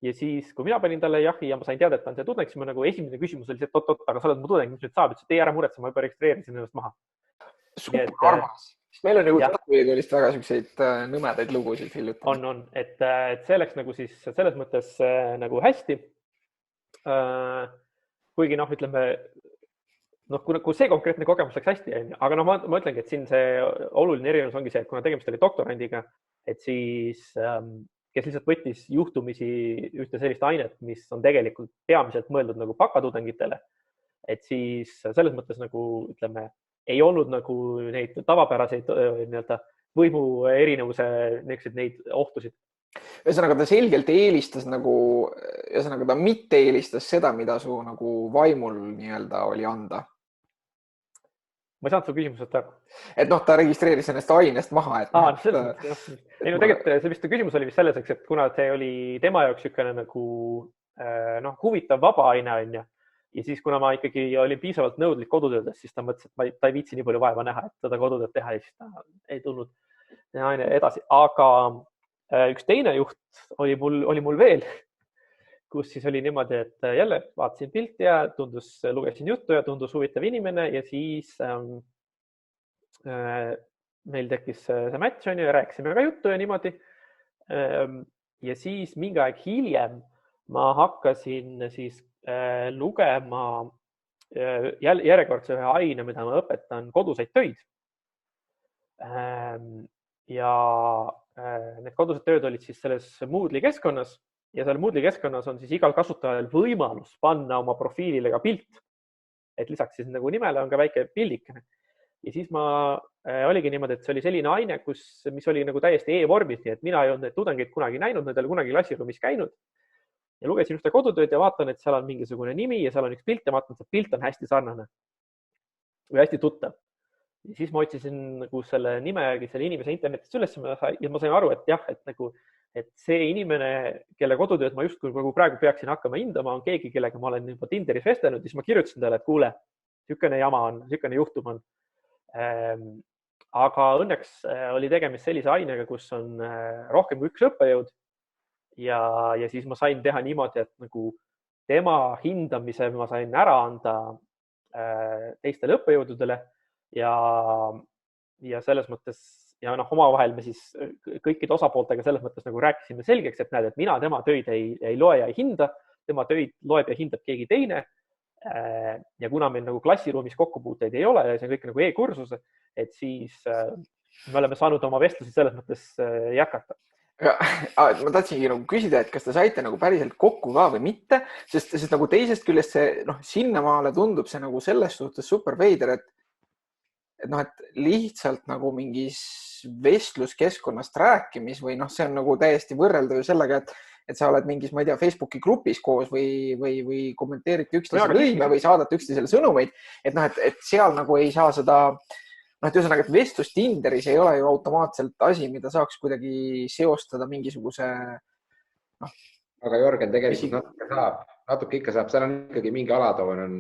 ja siis, kui mina panin talle jahi ja ma sain teada, et ta on see tudeng, siis ma nagu esimene küsimus oli see, et oot, aga sa oled mu tudeng, mis nüüd saab, ütles, et ei ära muretse, ma juba registreerisin ennast maha. Super armas. Meil on nagu Tartu Ülikoolist väga selliseid nõmedaid lugusid hiljuti. On, et see läks nagu siis selles mõttes nagu hästi. Kuigi ütleme, kui see konkreetne kogemus läks hästi, aga ma ütlengi, et siin see oluline erinevus ongi see, et kuna tegemist oli doktorandiga, et siis kes lihtsalt võttis juhtumisi ühte sellist ainet, mis on tegelikult peamiselt mõeldud nagu bakatudengitele, et siis selles mõttes nagu ütleme, ei olnud nagu neid tavapäraseid võimu erinevuse neid ohtusid. Ühesõnaga ta selgelt eelistas ta mitte eelistas seda, mida su nagu vaimul oli anda. Ma ei saanud su küsimusest aru. Et ta registreeris ennast ainest maha. Tegelikult see vist küsimus oli vist selles, et kuna see oli tema jaoks niisugune nagu huvitav vaba aine on ja siis, kuna ma ikkagi olin piisavalt nõudlik kodutöödes, siis ta mõtles, et ta ei viitsi nii palju vaeva näha, et seda kodutööd teha ja siis ta ei tulnud aine edasi. Aga üks teine juht oli mul veel, kus siis oli niimoodi, et jälle vaatasin pilti ja lugesin juttu ja tundus huvitav inimene ja siis meil tekkis see match ja rääkisime ka juttu ja niimoodi. Ja siis mingi aeg hiljem ma hakkasin siis lugema järjekordse ühe aine, mida ma õpetan koduseid töid. Ja need kodused tööd olid siis selles Moodle'i keskkonnas ja seal Moodle'i keskkonnas on siis igal kasutajal võimalus panna oma profiilile ka pilt. Et lisaks siis nagu nimele on ka väike pildikene. Ja siis oligi niimoodi, et see oli selline aine, mis oli nagu täiesti e-vormis, nii et mina ei olnud neid tudengeid kunagi näinud, need ei ole kunagi klassiruumis käinud. Ja lugesin ühte kodutööd ja vaatan, et seal on mingisugune nimi ja seal on üks pilt ja vaatan, et see pilt on hästi sarnane või hästi tuttav. Ja siis ma otsisin nagu selle nime järgi selle inimese internetist üles ja ma sain aru, et jah, et see inimene, kelle kodutööd ma justkui praegu peaksin hakkama hindama, on keegi, kellega ma olen juba Tinderis vestlenud, siis ma kirjutasin talle, et kuule, niisugune jama on, niisugune juhtum on. Aga õnneks oli tegemist sellise ainega, kus on rohkem kui üks õppejõud. Ja siis ma sain teha niimoodi, et nagu tema hindamise ma sain ära anda teistele õppejõududele ja selles mõttes ja omavahel me siis kõikide osapooltega selles mõttes nagu rääkisime selgeks, et näed, et mina tema töid ei loe ja ei hinda, tema töid loeb ja hindab keegi teine. Ja kuna meil nagu klassiruumis kokkupuuteid ei ole ja see on kõik nagu e-kursus, et siis me oleme saanud oma vestlusi selles mõttes jätkata. Ma tahtsingi nagu küsida, et kas te saite nagu päriselt kokku ka või mitte, sest nagu teisest küljest see sinnamaale tundub see nagu selles suhtes super veider, et noh, et lihtsalt nagu mingis vestluskeskkonnast rääkimis või noh, see on nagu täiesti võrreldav ju sellega, et sa oled mingis, ma ei tea, Facebooki grupis koos või kommenteerite üksteise lõime või saadate üksteisele sõnumeid, et noh, et seal nagu ei saa seda, noh, et ühesõnaga, et vestlus Tinderis ei ole ju automaatselt asi, mida saaks kuidagi seostada mingisuguse noh. Aga Jörgen, tegelikult natuke ikka saab, seal on ikkagi mingi alatoon on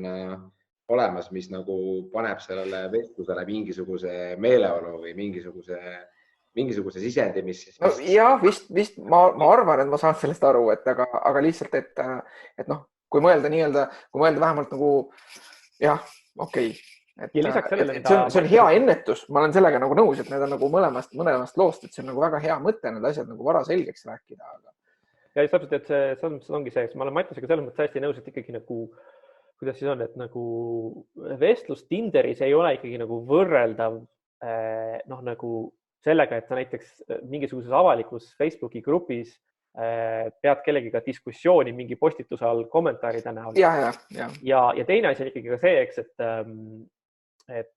olemas, mis nagu paneb sellele vestlusele mingisuguse meeleolu või mingisuguse sisendi, mis siis... No, jah, vist ma arvan, et ma saan sellest aru, et aga lihtsalt, et noh, kui mõelda vähemalt nagu jah, okei. See on hea ennetus, ma olen sellega nagu nõus, et need on nagu mõlemast loost, et see on nagu väga hea mõte, need asjad nagu vara selgeks rääkida. Ja täpselt, et see ongi see, ma olen Mattiasega selles mõttes hästi nõus, et ikkagi nagu, kuidas siis on, et nagu vestlus Tinderis ei ole ikkagi nagu võrreldav noh, nagu sellega, et sa näiteks mingisuguses avalikus Facebooki grupis pead kellegiga diskussiooni mingi postituse all kommentaaride näol. Ja teine asi on ikkagi ka see, eks, et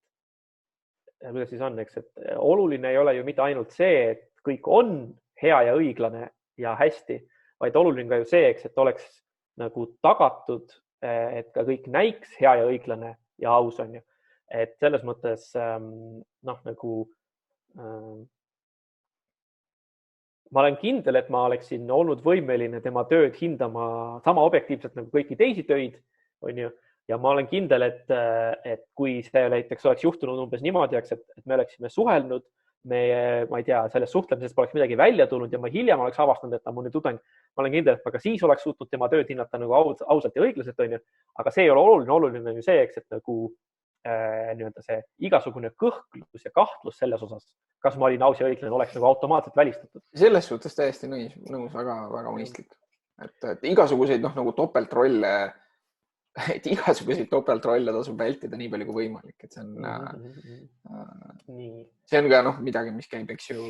kuidas siis on, eks, et oluline ei ole ju mitte ainult see, et kõik on hea ja õiglane ja hästi, vaid oluline ka ju see, eks, et oleks nagu tagatud, et ka kõik näiks hea ja õiglane ja aus on ju. Et selles mõttes noh, nagu ma olen kindel, et ma oleksin olnud võimeline tema tööd hindama sama objektiivselt nagu kõiki teisi töid, on ju. Ja ma olen kindel, et kui see näiteks oleks juhtunud umbes niimoodi, et me oleksime suhelnud, ma ei tea, selles suhtlemisest poleks midagi välja tulnud ja ma hiljem oleks avastanud, et ta on mu nüüd tudeng. Ma olen kindel, et ma ka siis oleks suutnud tema tööd hinnata nagu ausalt ja õiglaselt, on ju. Aga see ei ole oluline on ju see, et nagu nii-öelda see igasugune kõhklus ja kahtlus selles osas, kas ma olin aus ja õiglane, oleks nagu automaatselt välistatud. Selles suhtes täiesti nõus, väga mõistlik. Et igasuguseid noh, nagu topeltrolle tasub vältida nii palju kui võimalik, et see on ka noh, midagi, mis käib, eks ju,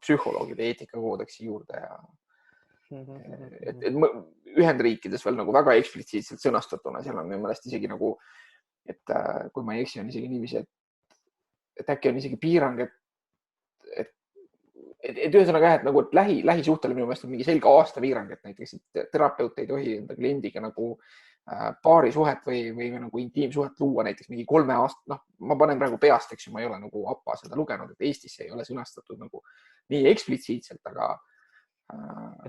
psühholoogide eetikakoodeksi juurde ja et Ühendriikides veel nagu väga eksplitsiitselt sõnastatuna, seal on minu meelest isegi nagu, et kui ma ei eksi, on isegi niiviisi, et äkki on isegi piirang, et ühesõnaga jah, et nagu lähisuhtele minu meelest on mingi selge aasta piirang, et näiteks terapeut ei tohi enda kliendiga nagu paari suhet või nagu intiimsuhet luua näiteks mingi 3 aasta, noh, ma panen praegu peast, eks ju, ma ei ole nagu APA seda lugenud, et Eestis ei ole sõnastatud nagu nii eksplitsiitselt, aga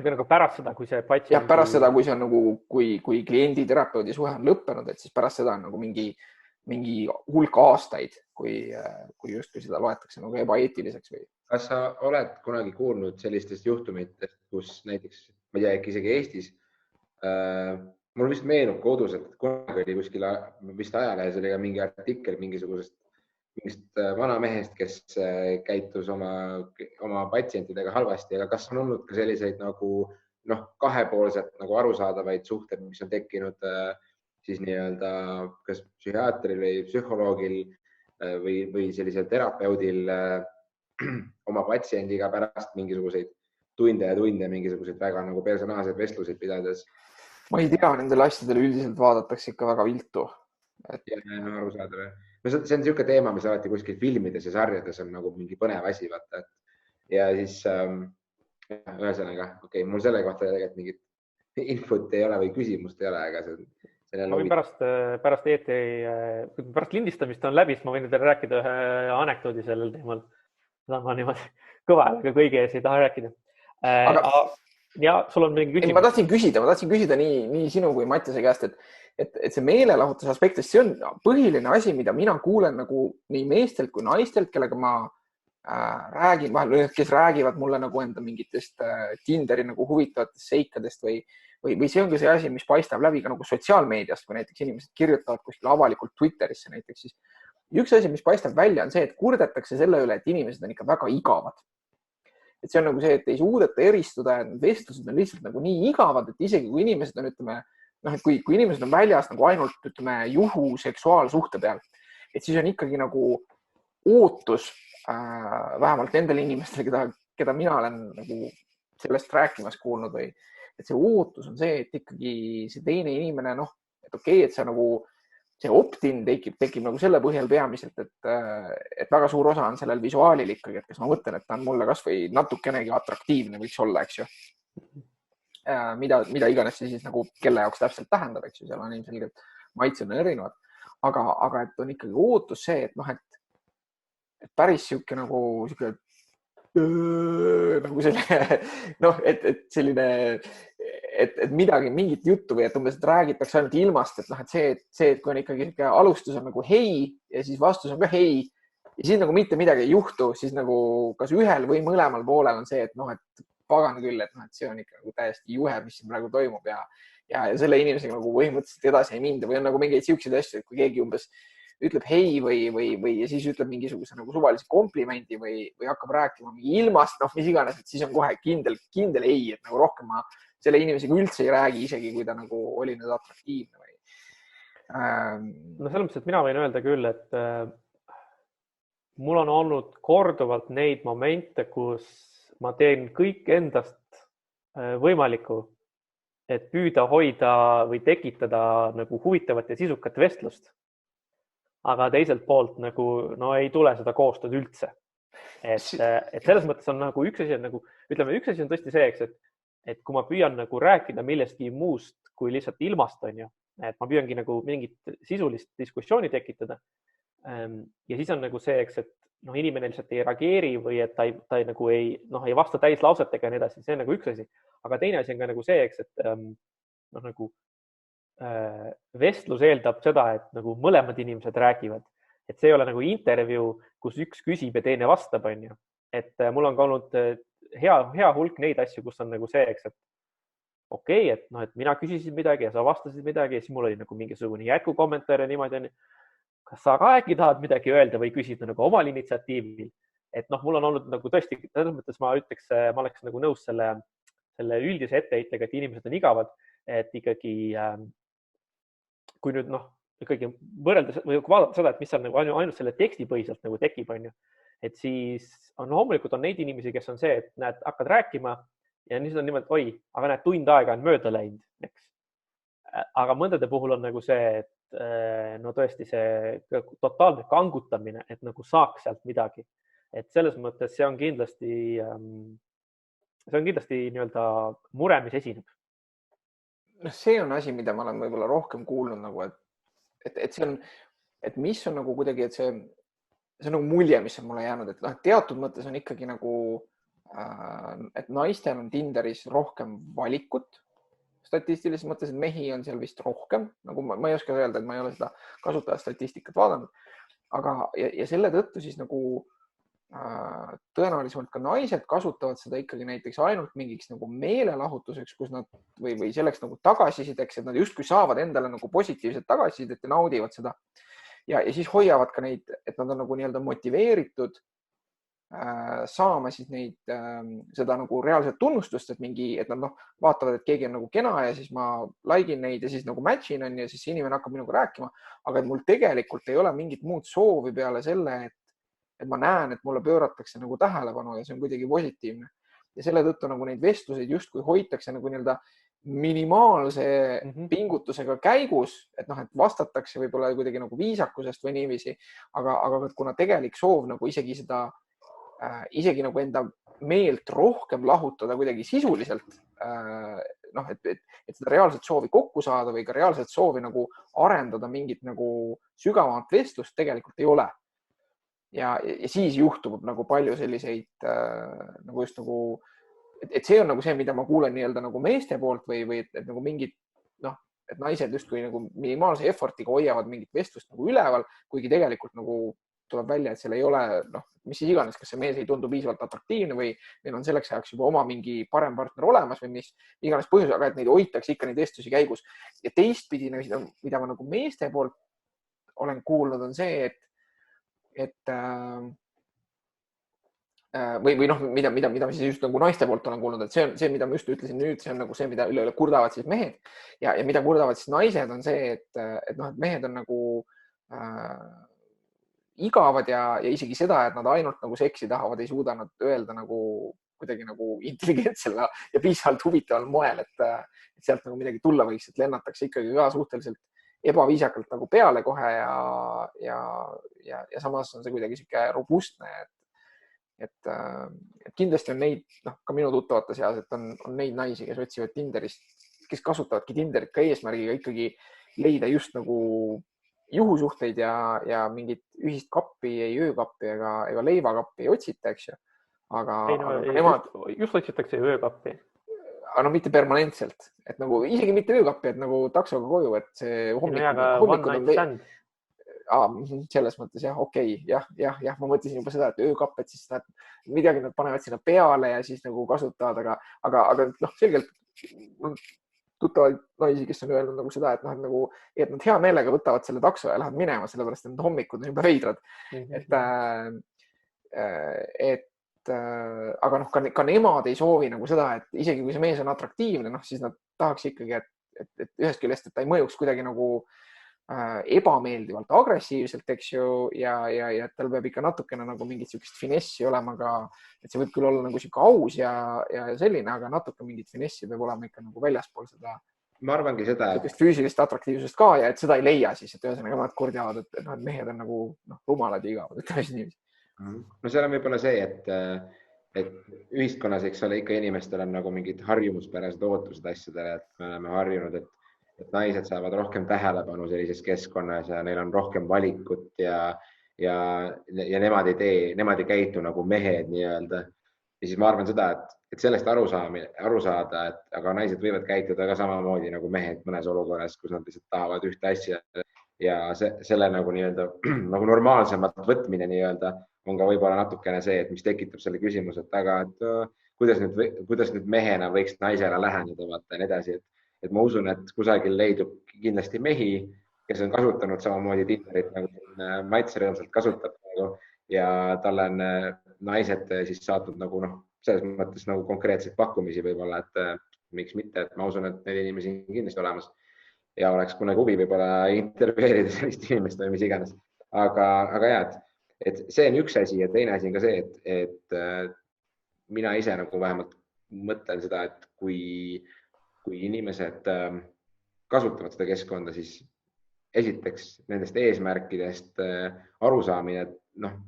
nagu pärast seda, kui see patsient... Jah, pärast seda, kui see on nagu, kui kliendi terapeudi suhe on lõppenud, et siis pärast seda on nagu mingi hulk aastaid, kui justkui seda loetakse nagu ebaeetiliseks või. Kas sa oled kunagi kuulnud sellistest juhtumitest, kus näiteks, ma ei tea, ikkagi Eestis, mul vist meenub kodus, et kunagi oli kuskil vist ajalehes oli ka mingi artikkel mingist vanamehest, kes käitus oma patsientidega halvasti, aga kas on olnud ka selliseid nagu noh, kahepoolselt nagu arusaadavaid suhted, mis on tekkinud siis nii-öelda kas psühhiaatril või psühholoogil või sellisel terapeudil oma patsiendiga pärast mingisuguseid tunde ja mingisuguseid väga nagu personaalseid vestluseid pidades? Ma ei tea, nendele asjadele üldiselt vaadatakse ikka väga viltu. Arusaadav. See on niisugune teema, mis alati kuskil filmides ja sarjades on nagu mingi põnev asi, vaata. Ja siis ühesõnaga, okei, mul selle kohta tegelikult mingit infot ei ole või küsimust ei ole, aga ma võin pärast lindistamist on läbi, siis ma võin teile rääkida ühe anekdoodi sellel teemal. Seda ma niimoodi kõva häälega kõigi ees ei taha rääkida. Ja sul on mingi küsimus? Ma tahtsin küsida nii sinu kui Mattiase käest, et see meelelahutuse aspektist, see on põhiline asi, mida mina kuulen nagu nii meestelt kui naistelt, kellega ma räägin vahel, kes räägivad mulle nagu enda mingitest Tinderi nagu huvitavatest seikadest või see on ka see asi, mis paistab läbi ka nagu sotsiaalmeediast, kui näiteks inimesed kirjutavad kuskil avalikult Twitterisse näiteks, siis üks asi, mis paistab välja, on see, et kurdetakse selle üle, et inimesed on ikka väga igavad. Et see on nagu see, et ei suudeta eristuda ja vestlused on lihtsalt nagu nii igavad, et isegi kui inimesed on, ütleme, noh, et kui inimesed on väljas nagu ainult, ütleme, juhu seksuaalsuhte peal, et siis on ikkagi nagu ootus vähemalt nendele inimestele, keda mina olen nagu sellest rääkimas kuulnud või, et see ootus on see, et ikkagi see teine inimene, noh, et okei, et sa nagu see opt-in tekib nagu selle põhjal peamiselt, et väga suur osa on sellel visuaalil ikkagi, et kas ma mõtlen, et ta on mulle kasvõi natukenegi atraktiivne võiks olla, eks ju. Mida iganes see siis nagu kelle jaoks täpselt tähendab, eks ju, seal on ilmselgelt maitsed on erinevad, aga et on ikkagi ootus see, et noh, et päris sihuke nagu selline, noh, et selline, et midagi, mingit juttu või et umbes, et räägitakse ainult ilmast, et noh, et see, et kui on ikkagi alustus on nagu hei ja siis vastus on ka hei ja siis nagu mitte midagi ei juhtu, siis nagu kas ühel või mõlemal poolel on see, et noh, et pagan küll, et noh, et see on ikka nagu täiesti juhe, mis siin praegu toimub ja selle inimesega nagu põhimõtteliselt edasi ei minda või on nagu mingeid siukseid asju, et kui keegi umbes ütleb hei või ja siis ütleb mingisuguse nagu suvalise komplimendi või hakkab rääkima mingi ilmast, noh, mis iganes, et siis on kohe kindel ei, et nagu rohkem ma selle inimesega üldse ei räägi, isegi kui ta nagu oli nüüd atraktiivne või. No selles mõttes, et mina võin öelda küll, et mul on olnud korduvalt neid momente, kus ma teen kõik endast võimalikku, et püüda hoida või tekitada nagu huvitavat ja sisukat vestlust. Aga teiselt poolt nagu no ei tule seda koostööd üldse. Et selles mõttes on nagu üks asi on nagu, ütleme, üks asi on tõesti see, eks, et kui ma püüan nagu rääkida millestki muust kui lihtsalt ilmast, on ju, et ma püüangi nagu mingit sisulist diskussiooni tekitada. Ja siis on nagu see, eks, et noh, inimene lihtsalt ei reageeri või et ta nagu ei vasta täislausetega ja nii edasi. See on nagu üks asi. Aga teine asi on ka nagu see, eks, et noh, nagu vestlus eeldab seda, et nagu mõlemad inimesed räägivad, et see ei ole nagu intervjuu, kus üks küsib ja teine vastab, on ju. Et mul on ka olnud hea hulk neid asju, kus on nagu see, eks, et okei, et noh, et mina küsisin midagi ja sa vastasid midagi ja siis mul oli nagu mingisugune jätkukommentaar ja niimoodi on. Kas sa ka äkki tahad midagi öelda või küsid nagu omal initsiatiivil? Et noh, mul on olnud nagu tõesti, selles mõttes ma ütleks, ma oleks nagu nõus selle üldise etteheitega, et inimesed on igavad, et ikkagi kui nüüd noh, ikkagi võrreldes või vaadata seda, et mis on nagu ainult selle tekstipõhiselt nagu tekib, on ju, et siis on loomulikult on neid inimesi, kes on see, et näed, hakkad rääkima ja siis on niimoodi, oi, aga näed, tund aega on mööda läinud, eks. Aga mõndade puhul on nagu see, et no tõesti see totaalne kangutamine, et nagu saaks sealt midagi. Et selles mõttes see on kindlasti nii-öelda mure, mis esineb. See on asi, mida ma olen võib-olla rohkem kuulnud nagu, et see on, et mis on nagu kuidagi, et see on nagu mulje, mis on mulle jäänud, et noh, teatud mõttes on ikkagi nagu, et naistel on Tinderis rohkem valikut statistilises mõttes, et mehi on seal vist rohkem, nagu ma ei oska öelda, et ma ei ole seda kasutajastatistikat vaadanud, aga ja selle tõttu siis nagu tõenäoliselt ka naised kasutavad seda ikkagi näiteks ainult mingiks nagu meelelahutuseks, kus nad või selleks nagu tagasisideks, et nad justkui saavad endale nagu positiivset tagasisidet ja naudivad seda. Ja siis hoiavad ka neid, et nad on nagu nii-öelda motiveeritud saama siis neid, seda nagu reaalset tunnustust, et et nad vaatavad, et keegi on nagu kena ja siis ma likein neid ja siis nagu match'in on ja siis inimene hakkab minuga rääkima, aga et mul tegelikult ei ole mingit muud soovi peale selle, et ma näen, et mulle pööratakse nagu tähelepanu ja see on kuidagi positiivne. Ja selle tõttu nagu neid vestluseid justkui hoitakse nagu nii-öelda minimaalse pingutusega käigus, et noh, et vastatakse võib-olla kuidagi nagu viisakusest või niiviisi, aga kuna tegelik soov nagu isegi nagu enda meelt rohkem lahutada kuidagi sisuliselt, noh, et seda reaalset soovi kokku saada või ka reaalset soovi nagu arendada mingit nagu sügavamat vestlust tegelikult ei ole. Ja siis juhtub nagu palju selliseid nagu just nagu, et see on nagu see, mida ma kuulen nii-öelda nagu meeste poolt või et nagu mingid, noh, et naised justkui nagu minimaalse effortiga hoiavad mingit vestlust nagu üleval, kuigi tegelikult nagu tuleb välja, et seal ei ole, noh, mis siis iganes, kas see mees ei tundu piisavalt atraktiivne või neil on selleks ajaks juba oma mingi parem partner olemas või mis iganes põhjus, aga et neid hoitakse ikka neid vestlusi käigus. Ja teistpidi, mida ma nagu meeste poolt olen kuulnud, on see, et või noh, mida ma siis just nagu naiste poolt olen kuulnud, et see on see, mida ma just ütlesin nüüd, see on nagu see, mida üle kurdavad siis mehed ja mida kurdavad siis naised on see, et noh, et mehed on nagu igavad ja isegi seda, et nad ainult nagu seksi tahavad, ei suuda nad öelda nagu kuidagi nagu intelligentsel ja piisavalt huvitaval moel, et sealt nagu midagi tulla võiks, et lennatakse ikkagi ka suhteliselt ebaviisakalt nagu peale kohe ja samas on see kuidagi sihuke robustne, et kindlasti on neid, ka minu tuttavate seas, et on neid naisi, kes otsivad Tinderist, kes kasutavadki Tinderit ka eesmärgiga ikkagi leida just nagu juhusuhteid ja mingit ühist kappi, ei öökappi ega leivakappi ei otsita, eks ju. Aga nemad just otsitakse öökappi. Aga mitte permanentselt, et nagu isegi mitte öökappi, et nagu taksoga koju, et see hommikud on selles mõttes jah, okei, jah, ma mõtlesin juba seda, et öökapp, et siis midagi nad panevad sinna peale ja siis nagu kasutavad, aga selgelt tuttavaid naisi, kes on öelnud nagu seda, et nad hea meelega võtavad selle takso ja lähevad minema, sellepärast et need hommikud on juba veidrad. Aga ka nemad ei soovi nagu seda, et isegi kui see mees on atraktiivne, siis nad tahaks ikkagi, et ühest küljest, et ta ei mõjuks kuidagi nagu ebameeldivalt agressiivselt, eks ju, ja tal peab ikka natukene nagu mingit sihukest finessi olema ka, et see võib küll olla nagu sihuke aus ja selline, aga natuke mingit finessi peab olema ikka nagu väljaspool seda. Ma arvangi seda, et füüsilist atraktiivsust ka ja et seda ei leia siis, et ühesõnaga nad kordjavad, et mehed on nagu rumalad ja igavad, ütleme siis niiviisi. No seal on võib-olla see, et ühiskonnas, eks ole, ikka inimestel on nagu mingid harjumuspärased ootused asjadele, et me oleme harjunud, et naised saavad rohkem tähelepanu sellises keskkonnas ja neil on rohkem valikut ja nemad ei käitu nagu mehed nii-öelda. Ja siis ma arvan seda, et sellest aru saada, et aga naised võivad käituda ka samamoodi nagu mehed mõnes olukorras, kus nad lihtsalt tahavad ühte asja ja selle nagu nii-öelda nagu normaalsemalt võtmine nii-öelda on ka võib-olla natukene see, et mis tekitab selle küsimuse, et kuidas nüüd mehena võiks naisele läheneda, vaata ja nii edasi, et ma usun, et kusagil leidub kindlasti mehi, kes on kasutanud samamoodi Tinderit nagu Mats rõõmsalt kasutab ja talle on naised siis saatnud nagu selles mõttes nagu konkreetseid pakkumisi võib-olla, et miks mitte, et ma usun, et neid inimesi on kindlasti olemas ja oleks kunagi huvi võib-olla intervjueerida sellist inimest või mis iganes. Aga jah, et see on üks asi ja teine asi on ka see, et mina ise nagu vähemalt mõtlen seda, et kui inimesed kasutavad seda keskkonda, siis esiteks nendest eesmärkidest arusaamine,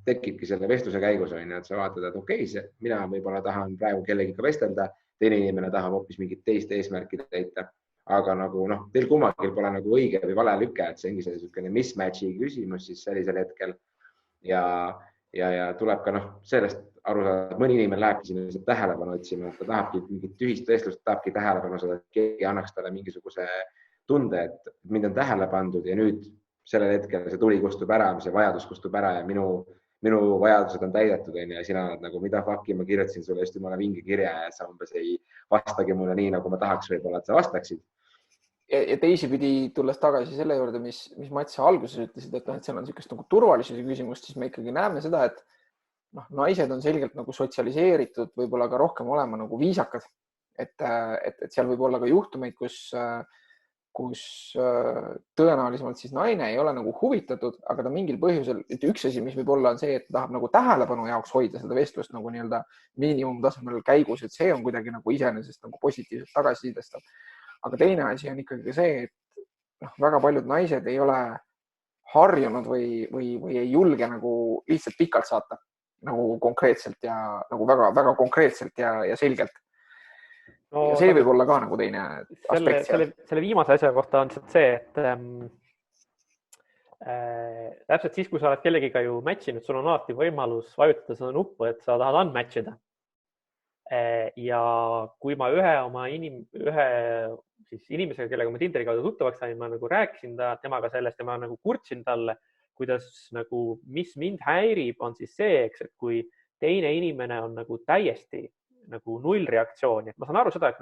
tekibki selle vestluse käigus, et sa vaatad, et okei, mina võib-olla tahan praegu kellegiga vestelda, teine inimene tahab hoopis mingit teist eesmärki täita, aga nagu teil kummagil pole nagu õige või vale lüke, et see ongi selline mismatchi küsimus siis sellisel hetkel ja tuleb ka sellest aru saada, et mõni inimene lähebki sinna tähelepanu otsima, et ta tahabki mingit ühist vestlust, tahabki tähelepanu saada, et keegi annaks talle mingisuguse tunde, et mind on tähele pandud ja nüüd sellel hetkel see tuli kustub ära, see vajadus kustub ära ja minu vajadused on täidetud ja sina oled nagu, mida fuck'i, ma kirjutasin sulle just jumala vinge kirja ja sa umbes ei vastagi mulle nii, nagu ma tahaks võib-olla, et sa vastaksid. Ja teisipidi tulles tagasi selle juurde, mis Mats alguses ütlesid, et seal on niisugust nagu turvalisuse küsimust, siis me ikkagi näeme seda, et naised on selgelt nagu sotsialiseeritud, võib-olla ka rohkem olema nagu viisakad. Et seal võib olla ka juhtumeid, kus tõenäolisemalt siis naine ei ole nagu huvitatud, aga ta mingil põhjusel, et üks asi, mis võib olla on see, et ta tahab nagu tähelepanu jaoks hoida seda vestlust nagu nii-öelda miinimumtasemel käigus, et see on kuidagi nagu iseenesest nagu positiivselt tagasisidestav. Aga teine asi on ikkagi see, et väga paljud naised ei ole harjunud või ei julge nagu lihtsalt pikalt saata nagu konkreetselt ja nagu väga konkreetselt ja selgelt. No, ja see võib olla ka nagu teine aspekt. Selle viimase asja kohta on see, et täpselt siis, kui sa oled kellegiga ju matchinud, sul on alati võimalus vajutada seda nuppu, et sa tahad unmatchida. Ja kui ma ühe inimesega, kellega ma Tinderi kaudu tuttavaks sain, ma nagu rääkisin temaga sellest ja ma nagu kurtsin talle, kuidas nagu, mis mind häirib, on siis see, et kui teine inimene on nagu täiesti nagu nullreaktsioon. Et ma saan aru seda, et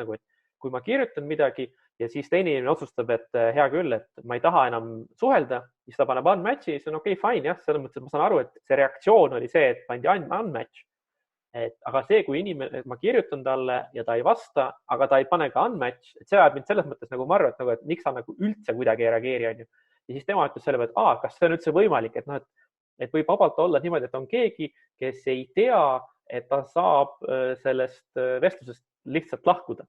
kui ma kirjutan midagi ja siis teine inimene otsustab, et hea küll, et ma ei taha enam suhelda, siis ta paneb unmatchi, siis on okei, fine, jah, selles mõttes, et ma saan aru, et see reaktsioon oli see, et pandi unmatch. Aga see, kui inimene, ma kirjutan talle ja ta ei vasta, aga ta ei pane ka unmatch, et see ajab mind selles mõttes nagu ma arvan, et miks sa nagu üldse kuidagi ei reageeri. Ja siis tema ütles selle peale, et kas see on üldse võimalik, et võib vabalt olla niimoodi, et on keegi, kes ei tea, et ta saab sellest vestlusest lihtsalt lahkuda.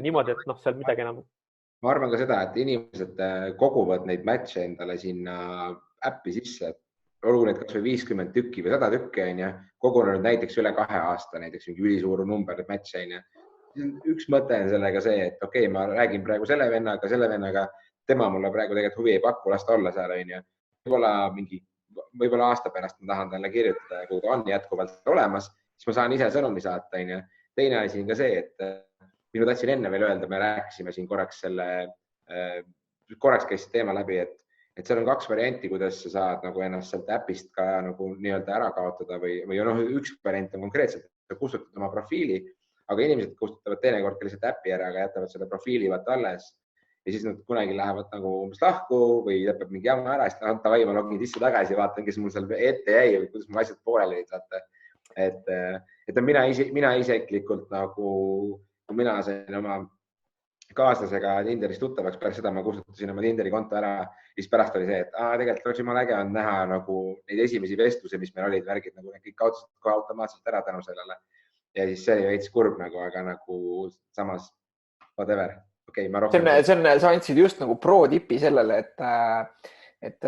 Niimoodi, et seal midagi enam ma arvan ka seda, et inimesed koguvad neid match'e endale sinna äppi sisse, olgu need kas või 50 tükki või 100 tükki on ju, kogunenud näiteks üle 2 aasta, näiteks mingi ülisuur number match'e on ju. Üks mõte on sellega see, et okei, ma räägin praegu selle vennaga, tema mulle praegu tegelikult huvi ei paku, las ta olla seal on ju. Võib-olla aasta pärast ma tahan talle kirjutada, kui ta on jätkuvalt olemas, siis ma saan ise sõnumi saata on ju. Teine asi on ka see, et minu tahtsin enne veel öelda, me rääkisime siin korraks käis teema läbi, et seal on 2 varianti, kuidas sa saad nagu ennast sealt äpist ka nagu nii-öelda ära kaotada või üks variant on konkreetselt, et sa kustutad oma profiili, aga inimesed kustutavad teinekord ka lihtsalt äpi ära, aga jätavad selle profiili vaata alles ja siis nad kunagi lähevad nagu umbes lahku või lõpeb mingi jama ära, siis davai, ma login sisse tagasi, vaatan, kes mul seal ette jäi või kuidas mul asjad pooleli olid, vaata. Et mina isiklikult nagu, kui mina sain oma kaaslasega Tinderis tuttavaks, pärast seda ma kustutasin oma Tinderi konto ära, siis pärast oli see, et tegelikult oleks jumala äge on näha nagu neid esimesi vestlusi, mis meil olid, värgid nagu kõik kaotasid kohe automaatselt ära tänu sellele. Ja siis see oli veits kurb nagu, aga nagu samas whatever. Okay, sa andsid just nagu pro-tipi sellele, et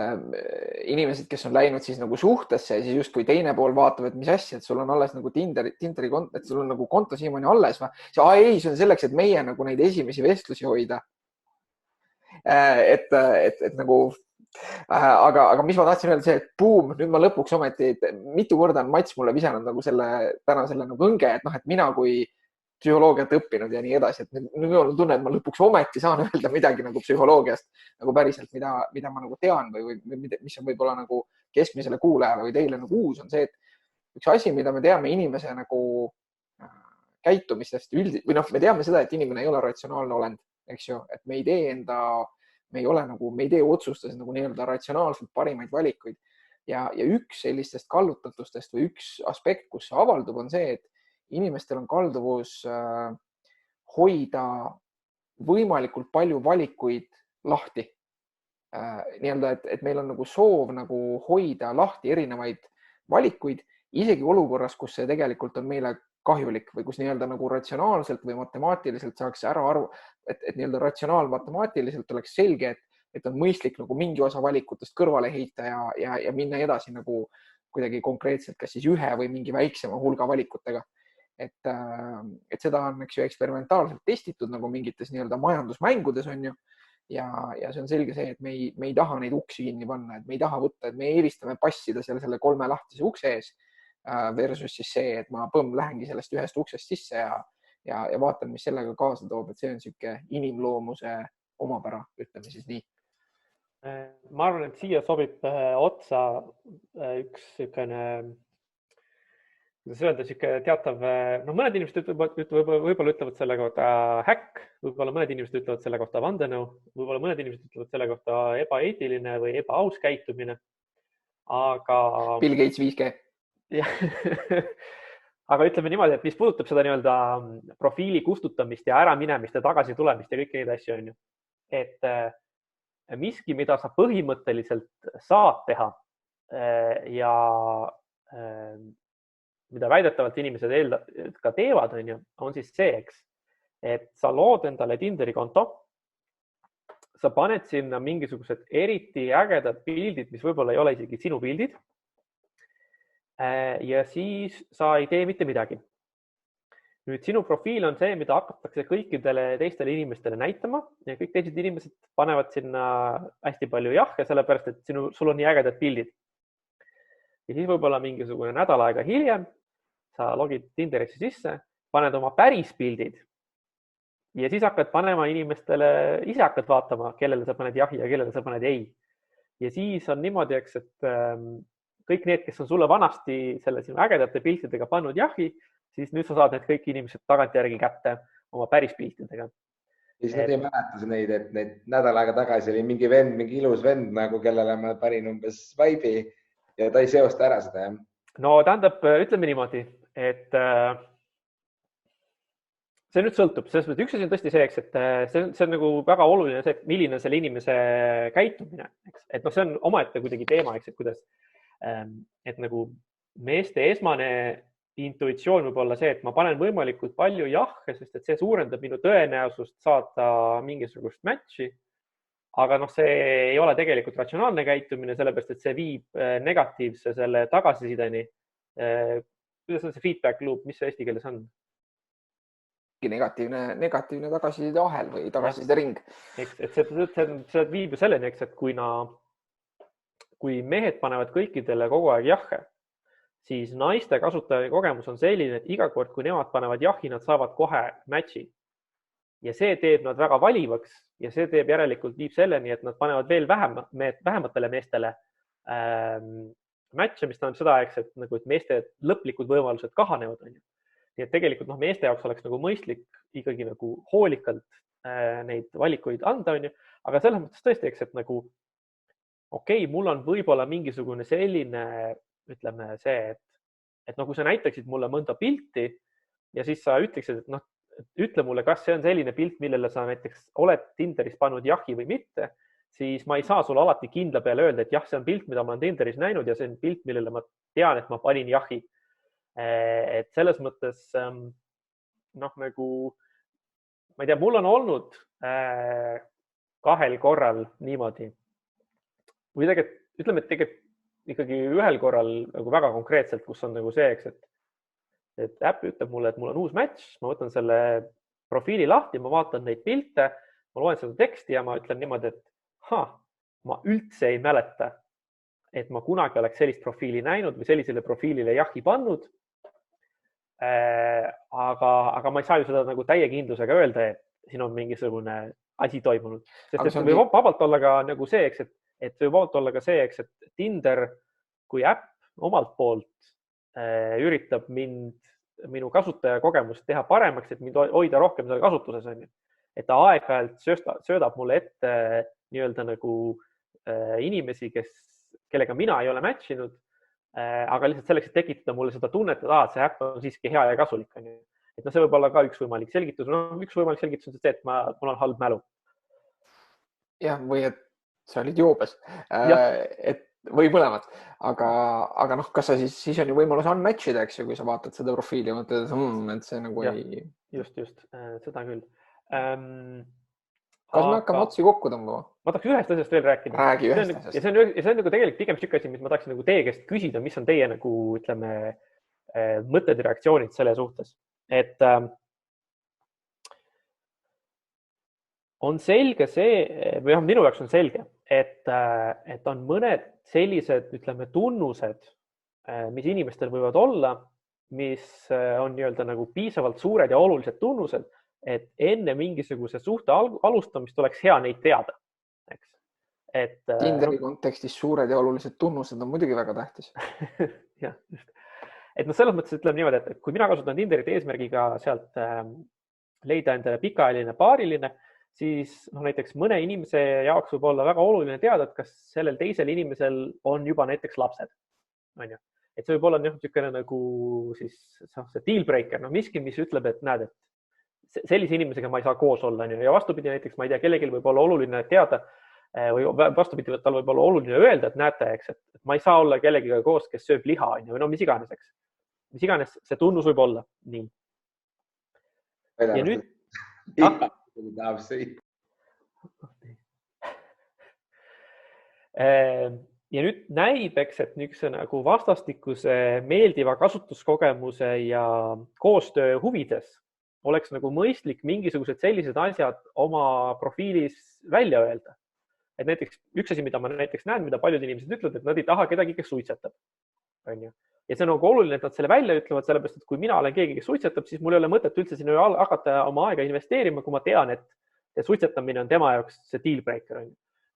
inimesed, kes on läinud siis nagu suhtesse ja siis justkui teine pool vaatab, et mis asja, et sul on alles nagu Tinderi konto, et sul on nagu konto siiamaani alles. Ei, see on selleks, et meie nagu neid esimesi vestlusi hoida. Et nagu, aga mis ma tahtsin öelda, see, et buum, nüüd ma lõpuks ometi, mitu korda on Mats mulle visanud nagu täna selle nagu õnge, et mina kui psühholoogiat õppinud ja nii edasi, et nüüd on tunne, et ma lõpuks ometi saan öelda midagi nagu psühholoogiast nagu päriselt, mida ma nagu tean või mis on võib-olla nagu keskmisele kuulajale või teile nagu uus on see, et üks asi, mida me teame inimese nagu käitumistest või me teame seda, et inimene ei ole ratsionaalne olend, eks ju, et me ei tee otsustes nagu nii-öelda ratsionaalselt parimaid valikuid ja üks sellistest kallutatustest või üks aspekt, kus see avaldub, on see, et inimestel on kalduvus hoida võimalikult palju valikuid lahti. Nii-öelda, et meil on nagu soov nagu hoida lahti erinevaid valikuid, isegi olukorras, kus see tegelikult on meile kahjulik või kus nii-öelda nagu ratsionaalselt või matemaatiliselt saaks ära aru, et nii-öelda ratsionaalmatemaatiliselt oleks selge, et on mõistlik nagu mingi osa valikutest kõrvale heita ja minna edasi nagu kuidagi konkreetselt, kas siis ühe või mingi väiksema hulga valikutega. Et seda on eksperimentaalselt testitud nagu mingites nii-öelda majandusmängudes on ju ja see on selge see, et me ei taha neid uksi kinni panna, et me ei taha võtta, et me eelistame passida selle 3 lahtise ukse ees versus siis see, et ma lähengi sellest ühest uksest sisse ja vaatan, mis sellega kaasa toob, et see on sihuke inimloomuse omapära, ütleme siis nii. Ma arvan, et siia sobib otsa üks sükene kuidas öelda, sihuke teatav, mõned inimesed võib-olla ütlevad selle kohta häkk, võib-olla mõned inimesed ütlevad selle kohta vandenõu, võib-olla mõned inimesed ütlevad selle kohta ebaeetiline või ebaaus käitumine, aga... Bill Gates 5G. Aga ütleme niimoodi, et mis puudutab seda nii-öelda profiili kustutamist ja äraminemist ja tagasi tulemist ja kõiki neid asju on ju, et miski, mida sa põhimõtteliselt saad teha ja mida väidetavalt inimesed ka teevad, on siis see, eks, et sa lood endale Tinderi konto, sa paned sinna mingisugused eriti ägedad pildid, mis võib-olla ei ole isegi sinu pildid. Ja siis sa ei tee mitte midagi. Nüüd sinu profiil on see, mida hakatakse kõikidele teistele inimestele näitama ja kõik teised inimesed panevad sinna hästi palju jahhe, sellepärast, et sul on nii ägedad pildid. Ja siis võib-olla mingisugune nädal aega hiljem sa logid Tinderisse sisse, paned oma päris pildid ja siis hakkad panema inimestele, ise hakkad vaatama, kellele sa paned jahi ja kellele sa paned ei. Ja siis on niimoodi, eks, et kõik need, kes on sulle vanasti selle sinu ägedate piltidega pannud jahi, siis nüüd sa saad need kõik inimesed tagantjärgi kätte oma päris piltidega. Siis nad ei mäleta neid, et need nädal aega tagasi oli mingi vend, mingi ilus vend, nagu kellele ma panin umbes vibe'i ja ta ei seosta ära seda, jah? No tähendab, ütleme niimoodi, et see nüüd sõltub, selles mõttes üks asi on tõesti see, eks, et see on nagu väga oluline see, milline on selle inimese käitumine, eks, et see on omaette kuidagi teema, eks, et kuidas, et nagu meeste esmane intuitsioon võib olla see, et ma panen võimalikult palju jahhe, sest et see suurendab minu tõenäosust saada mingisugust match'i. Aga noh, see ei ole tegelikult ratsionaalne käitumine, sellepärast et see viib negatiivse selle tagasisideni. Kuidas on see feedback loop, mis see eesti keeles on? Negatiivne tagasiside ahel või tagasiside ring. Et see viib ju selleni, eks, et kui mehed panevad kõikidele kogu aeg jahhe, siis naiste kasutaja kogemus on selline, et iga kord, kui nemad panevad jahhi, nad saavad kohe match'i. Ja see teeb nad väga valivaks ja see teeb järelikult viib selleni, et nad panevad veel vähematele meestele match'e, mis tähendab seda, et meeste lõplikud võimalused kahanevad. Nii et tegelikult meeste jaoks oleks nagu mõistlik ikkagi nagu hoolikalt neid valikuid anda, aga selles mõttes tõesti, et nagu okei, mul on võib-olla mingisugune selline, ütleme see, et kui sa näitaksid mulle mõnda pilti ja siis sa ütleksid, et ütle mulle, kas see on selline pilt, millele sa näiteks oled Tinderis pannud jahhi või mitte, siis ma ei saa sulle alati kindla peale öelda, et jah, see on pilt, mida ma olen Tinderis näinud ja see on pilt, millele ma tean, et ma panin jahhi. Et selles mõttes nagu, ma ei tea, mul on olnud 2 korral niimoodi või ütleme, et tegelikult ikkagi 1 korral nagu väga konkreetselt, kus on nagu see, et äpp ütleb mulle, et mul on uus match, ma võtan selle profiili lahti, ma vaatan neid pilte, ma loen seda teksti ja ma ütlen niimoodi, et ma üldse ei mäleta, et ma kunagi oleks sellist profiili näinud või sellisele profiilile jahhi pannud. Aga ma ei saa ju seda nagu täie kindlusega öelda, et siin on mingisugune asi toimunud. Sest see võib vabalt olla ka nagu see, et võib vabalt olla ka see, et Tinder kui äpp omalt poolt üritab minu kasutajakogemust teha paremaks, et mind hoida rohkem selle kasutuses. Et ta aeg-ajalt söödab mulle ette nii-öelda nagu inimesi, kellega mina ei ole matchinud, aga lihtsalt selleks, et tekitada mulle seda tunnet, et see äpp on siiski hea ja kasulik. Et see võib olla ka üks võimalik selgitus. Üks võimalik selgitus on see, et mul on halb mälu. Jah, või et sa olid joobes. Või mõlemad, aga kas sa siis on ju võimalus unmatch'ida, eks ju, kui sa vaatad seda profiili ja mõtled, et see nagu ei... Just, seda küll. Kas me hakkame otsi kokku tõmbama? Ma tahaks ühest asjast veel rääkida. Räägi ühest asjast. Ja see on nagu tegelikult pigem siuke asi, mis ma tahaks nagu teie käest küsida, mis on teie nagu, ütleme, mõtted ja reaktsioonid selle suhtes. Et on selge see, või minu jaoks on selge, et on mõned sellised, ütleme, tunnused, mis inimestel võivad olla, mis on nii-öelda nagu piisavalt suured ja olulised tunnused, et enne mingisuguse suhte alustamist oleks hea neid teada. Tinderi kontekstis suured ja olulised tunnused on muidugi väga tähtis. Jah, just. Et selles mõttes ütleme niimoodi, et kui mina kasutan Tinderit eesmärgiga sealt leida endale pikaajaline paariline, siis näiteks mõne inimese jaoks võib olla väga oluline teada, et kas sellel teisel inimesel on juba näiteks lapsed. Et see võib olla niisugune nagu siis see dealbreaker, miski, mis ütleb, et näed, et sellise inimesega ma ei saa koos olla. Ja vastupidi, näiteks ma ei tea, kellelgi võib olla oluline teada või vastupidi, tal võib olla oluline öelda, et näete, et ma ei saa olla kellegiga koos, kes sööb liha või mis iganes, eks. Mis iganes see tunnus võib olla. Nii. Ja nüüd... tahab sõita. Ja nüüd näib, et niisuguse nagu vastastikuse meeldiva kasutuskogemuse ja koostöö huvides oleks nagu mõistlik mingisugused sellised asjad oma profiilis välja öelda. Et näiteks üks asi, mida ma näiteks näen, mida paljud inimesed ütlevad, et nad ei taha kedagi, kes suitsetab. Ja see on nagu oluline, et nad selle välja ütlevad, sellepärast, et kui mina olen keegi, kes suitsetab, siis mul ei ole mõtet üldse sinna hakata oma aega investeerima, kui ma tean, et suitsetamine on tema jaoks see dealbreaker.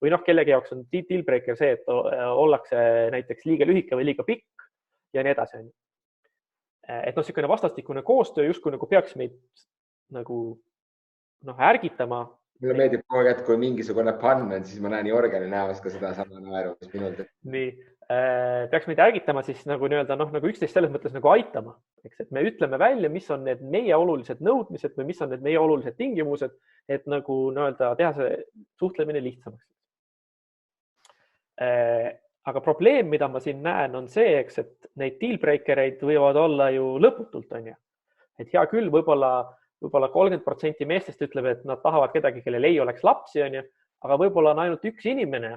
Või kellegi jaoks on dealbreaker see, et ollakse näiteks liiga lühike või liiga pikk ja nii edasi. Et niisugune vastastikune koostöö justkui nagu peaks meid nagu ärgitama. Mulle meeldib kogu aeg, et kui mingisugune pann on, siis ma näen Jorgeni näost ka seda sama naeru, mis minul teeb. Nii, peaks meid ärgitama siis nagu nii-öelda nagu üksteist selles mõttes nagu aitama. Et me ütleme välja, mis on need meie olulised nõudmised või mis on need meie olulised tingimused, et nagu nii-öelda teha see suhtlemine lihtsamaks. aga probleem, mida ma siin näen, on see, eks, et neid dealbreakereid võivad olla ju lõputult, on ju. Et hea küll, võib-olla 30% meestest ütleb, et nad tahavad kedagi, kellel ei oleks lapsi, on ju, aga võib-olla on ainult üks inimene,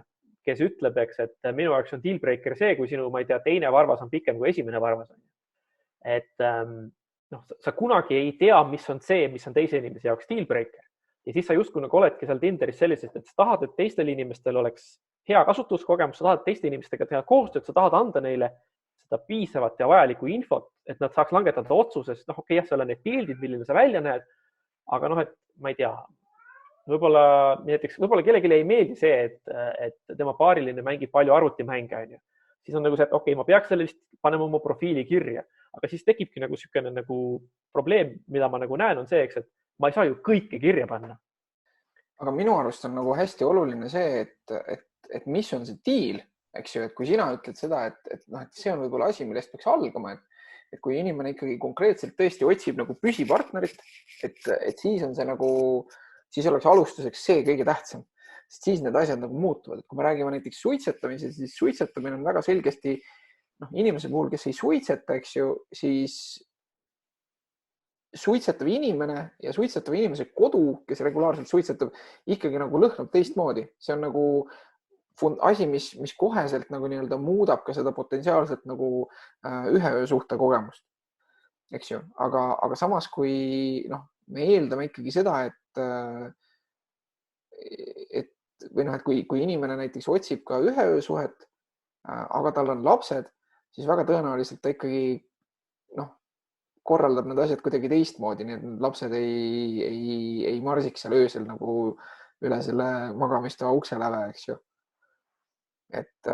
kes ütleb, eks, et minu jaoks on dealbreaker see, kui sinu, ma ei tea, teine varvas on pikem kui esimene varvas. Et noh, sa kunagi ei tea, mis on see, mis on teise inimese jaoks dealbreaker. Ja siis sa justkui nagu oledki seal Tinderis sellisest, et sa tahad, et teistel inimestel oleks hea kasutuskogemus, sa tahad teiste inimestega teha koostööd, sa tahad anda neile seda piisavat ja vajalikku infot, et nad saaks langetada otsuse, sest noh, okei, jah, seal on need pildid, milline sa välja näed, aga noh, et ma ei tea, võib-olla kellelegi ei meeldi see, et tema paariline mängib palju arvutimänge, on ju. Siis on nagu see, et okei, ma peaks selle vist panema oma profiili kirja, aga siis tekibki nagu niisugune nagu probleem, mida ma nagu näen, on see, eks, et ma ei saa ju kõike kirja panna. Aga minu arust on nagu hästi oluline see, et mis on see deal, eks ju, et kui sina ütled seda, et see on võib-olla asi, millest peaks algama, et kui inimene ikkagi konkreetselt tõesti otsib nagu püsipartnerit, et siis on see nagu, siis oleks alustuseks see kõige tähtsam, sest siis need asjad nagu muutuvad. Kui me räägime näiteks suitsetamisest, siis suitsetamine on väga selgesti inimese puhul, kes ei suitseta, eks ju, siis suitsetav inimene ja suitsetav inimese kodu, kes regulaarselt suitsetab, ikkagi nagu lõhnab teistmoodi. See on nagu asi, mis koheselt nagu nii-öelda muudab ka seda potentsiaalselt nagu ühe öö suhte kogemust. Eks ju, aga samas kui me eeldame ikkagi seda, et kui inimene näiteks otsib ka ühe öö suhet, aga tal on lapsed, siis väga tõenäoliselt ta ikkagi korraldab need asjad kuidagi teistmoodi, nii et lapsed ei marsiks seal öösel nagu üle selle magamistoa ukseläve, eks ju. Et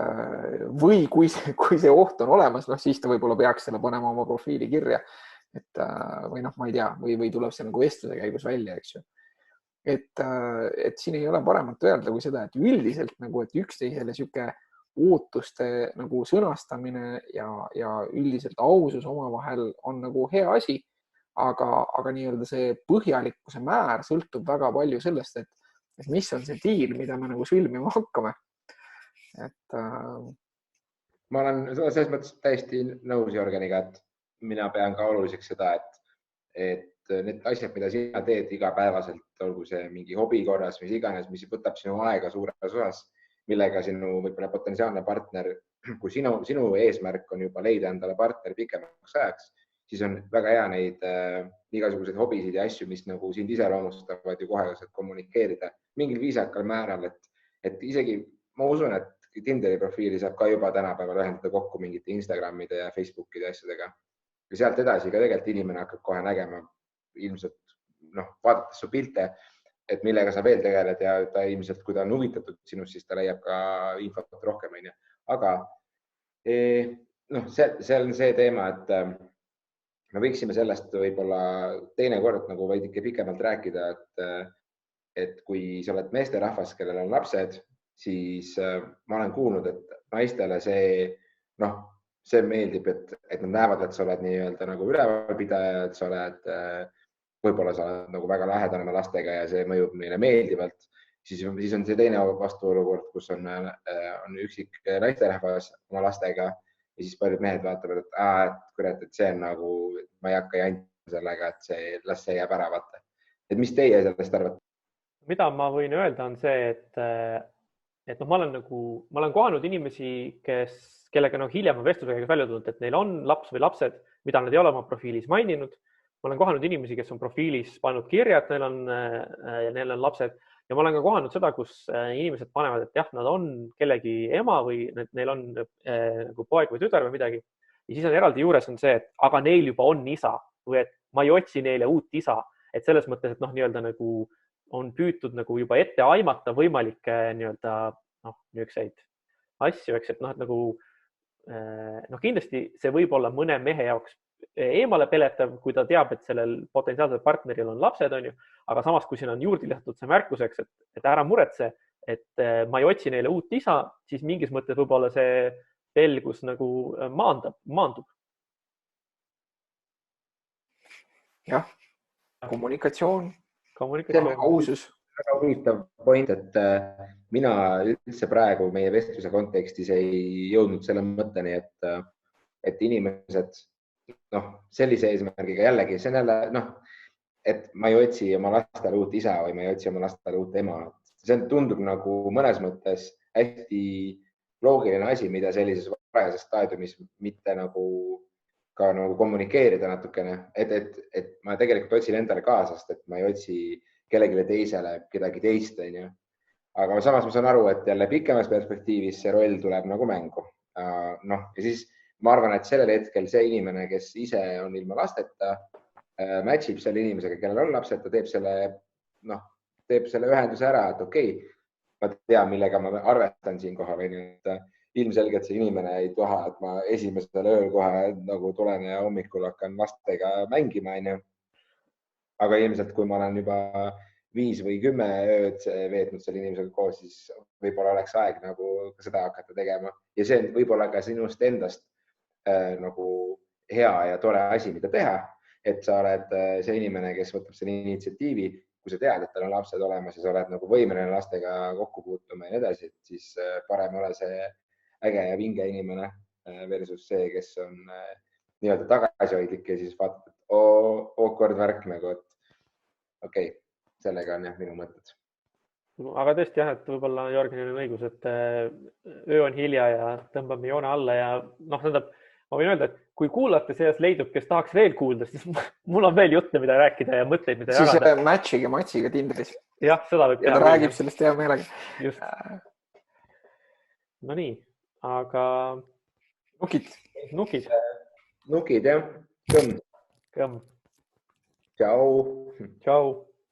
või kui see oht on olemas, siis ta võib-olla peaks selle panema oma profiili kirja, või ma ei tea, või tuleb see nagu vestluse käigus välja, eks ju. Et siin ei ole paremat öelda kui seda, et üldiselt nagu, et üksteisele sihuke ootuste nagu sõnastamine ja üldiselt ausus omavahel on nagu hea asi, aga nii-öelda see põhjalikkuse määr sõltub väga palju sellest, et mis on see deal, mida me nagu sõlmima hakkame. Ma olen selles mõttes täiesti nõus Jörgeniga, et mina pean ka oluliseks seda, et need asjad, mida sina teed igapäevaselt, olgu see mingi hobi korras, mis iganes, mis võtab sinu aega suures osas, millega sinu võib-olla potentsiaalne partner, kui sinu eesmärk on juba leida endale partner pikemaks ajaks, siis on väga hea neid igasuguseid hobisid ja asju, mis nagu sind iseloomustavad ju kohe kommunikeerida mingil viisakal määral, et isegi ma usun, et Tinderi profiili saab ka juba tänapäeval ühendada kokku mingite Instagramide ja Facebookide asjadega. Ja sealt edasi ka tegelikult inimene hakkab kohe nägema ilmselt, vaadates su pilte, et millega sa veel tegeled ja ta ilmselt, kui ta on huvitatud sinust, siis ta leiab ka infot rohkem. Aga see on see teema, et me võiksime sellest võib-olla teinekord nagu veidike pikemalt rääkida, et kui sa oled meesterahvas, kellel on lapsed, siis ma olen kuulnud, et naistele see meeldib, et nad näevad, et sa oled nii-öelda nagu ülevalpidaja, et sa oled võib-olla sa oled nagu väga lähedane lastega ja see mõjub neile meeldivalt, siis on see teine vastuolukord, kus on üksik naisterahvas oma lastega ja siis paljud mehed vaatavad, et kurat, et see on nagu, ma ei hakka jantima sellega, et las see jääb ära vaata. Et mis teie sellest arvate? Mida ma võin öelda on see, et ma olen kohanud inimesi, kellega hiljem on vestluse käigus välja tulnud, et neil on laps või lapsed, mida nad ei ole oma profiilis maininud. Ma olen kohanud inimesi, kes on profiilis pannud kirja, et neil on lapsed ja ma olen ka kohanud seda, kus inimesed panevad, et jah, nad on kellegi ema või neil on nagu poeg või tütar või midagi. Ja siis on eraldi juures on see, et aga neil juba on isa või et ma ei otsi neile uut isa. Et selles mõttes, et nii-öelda nagu on püütud nagu juba ette aimata võimalikke niisuguseid asju, eks, et nagu kindlasti see võib olla mõne mehe jaoks eemale peletav, kui ta teab, et sellel potentsiaalsel partneril on lapsed, on ju, aga samas, kui siin on juurde lisatud see märkuseks, et ära muretse, et ma ei otsi neile uut isa, siis mingis mõttes võib-olla see pelgus nagu maandub. Jah, kommunikatsioon, ausus. Väga huvitav point, et mina üldse praegu meie vestluse kontekstis ei jõudnud selle mõtteni, et inimesed sellise eesmärgiga jällegi, see on jälle et ma ei otsi oma lastele uut isa või ma ei otsi oma lastele uut ema. See tundub nagu mõnes mõttes hästi loogiline asi, mida sellises varajases staadiumis mitte nagu ka nagu kommunikeerida natukene, et ma tegelikult otsin endale kaasast, et ma ei otsi kellelegi teisele kedagi teist, onju. Aga samas ma saan aru, et jälle pikemas perspektiivis see roll tuleb nagu mängu. Ja siis ma arvan, et sellel hetkel see inimene, kes ise on ilma lasteta, matchib selle inimesega, kellel on lapsed, ta teeb selle ühenduse ära, et okei, ma tean, millega ma arvestan siin kohal. Ilmselgelt see inimene ei taha, et ma esimesel ööl kohe nagu tulen ja hommikul hakkan lastega mängima. Aga ilmselt, kui ma olen juba 5 või 10 ööd veetnud selle inimesega koos, siis võib-olla oleks aeg nagu seda hakata tegema. Ja see võib-olla ka sinust endast nagu hea ja tore asi, mida teha, et sa oled see inimene, kes võtab selle initsiatiivi, kui sa tead, et tal on lapsed olemas ja sa oled nagu võimeline lastega kokku puutuma ja nii edasi, siis parem ole see äge ja vinge inimene versus see, kes on nii-öelda tagasihoidlik ja siis vaatad, et awkward värk nagu, et okei, sellega on jah minu mõtted. Aga tõesti jah, et võib-olla Jörgenil on õigus, et öö on hilja ja tõmbame joone alla ja tähendab, ma võin öelda, et kui kuulate seas leidub, kes tahaks veel kuulda, siis mul on veel jutte, mida rääkida ja mõtteid, mida jagada. Siis match'iga Matsiga Tinderis. Jah, seda võib teha. Ja ta räägib sellest hea meelega. Just. No nii, aga... Nukid. Nukid, jah. Kõmm. Kõmm. Tšau. Tšau.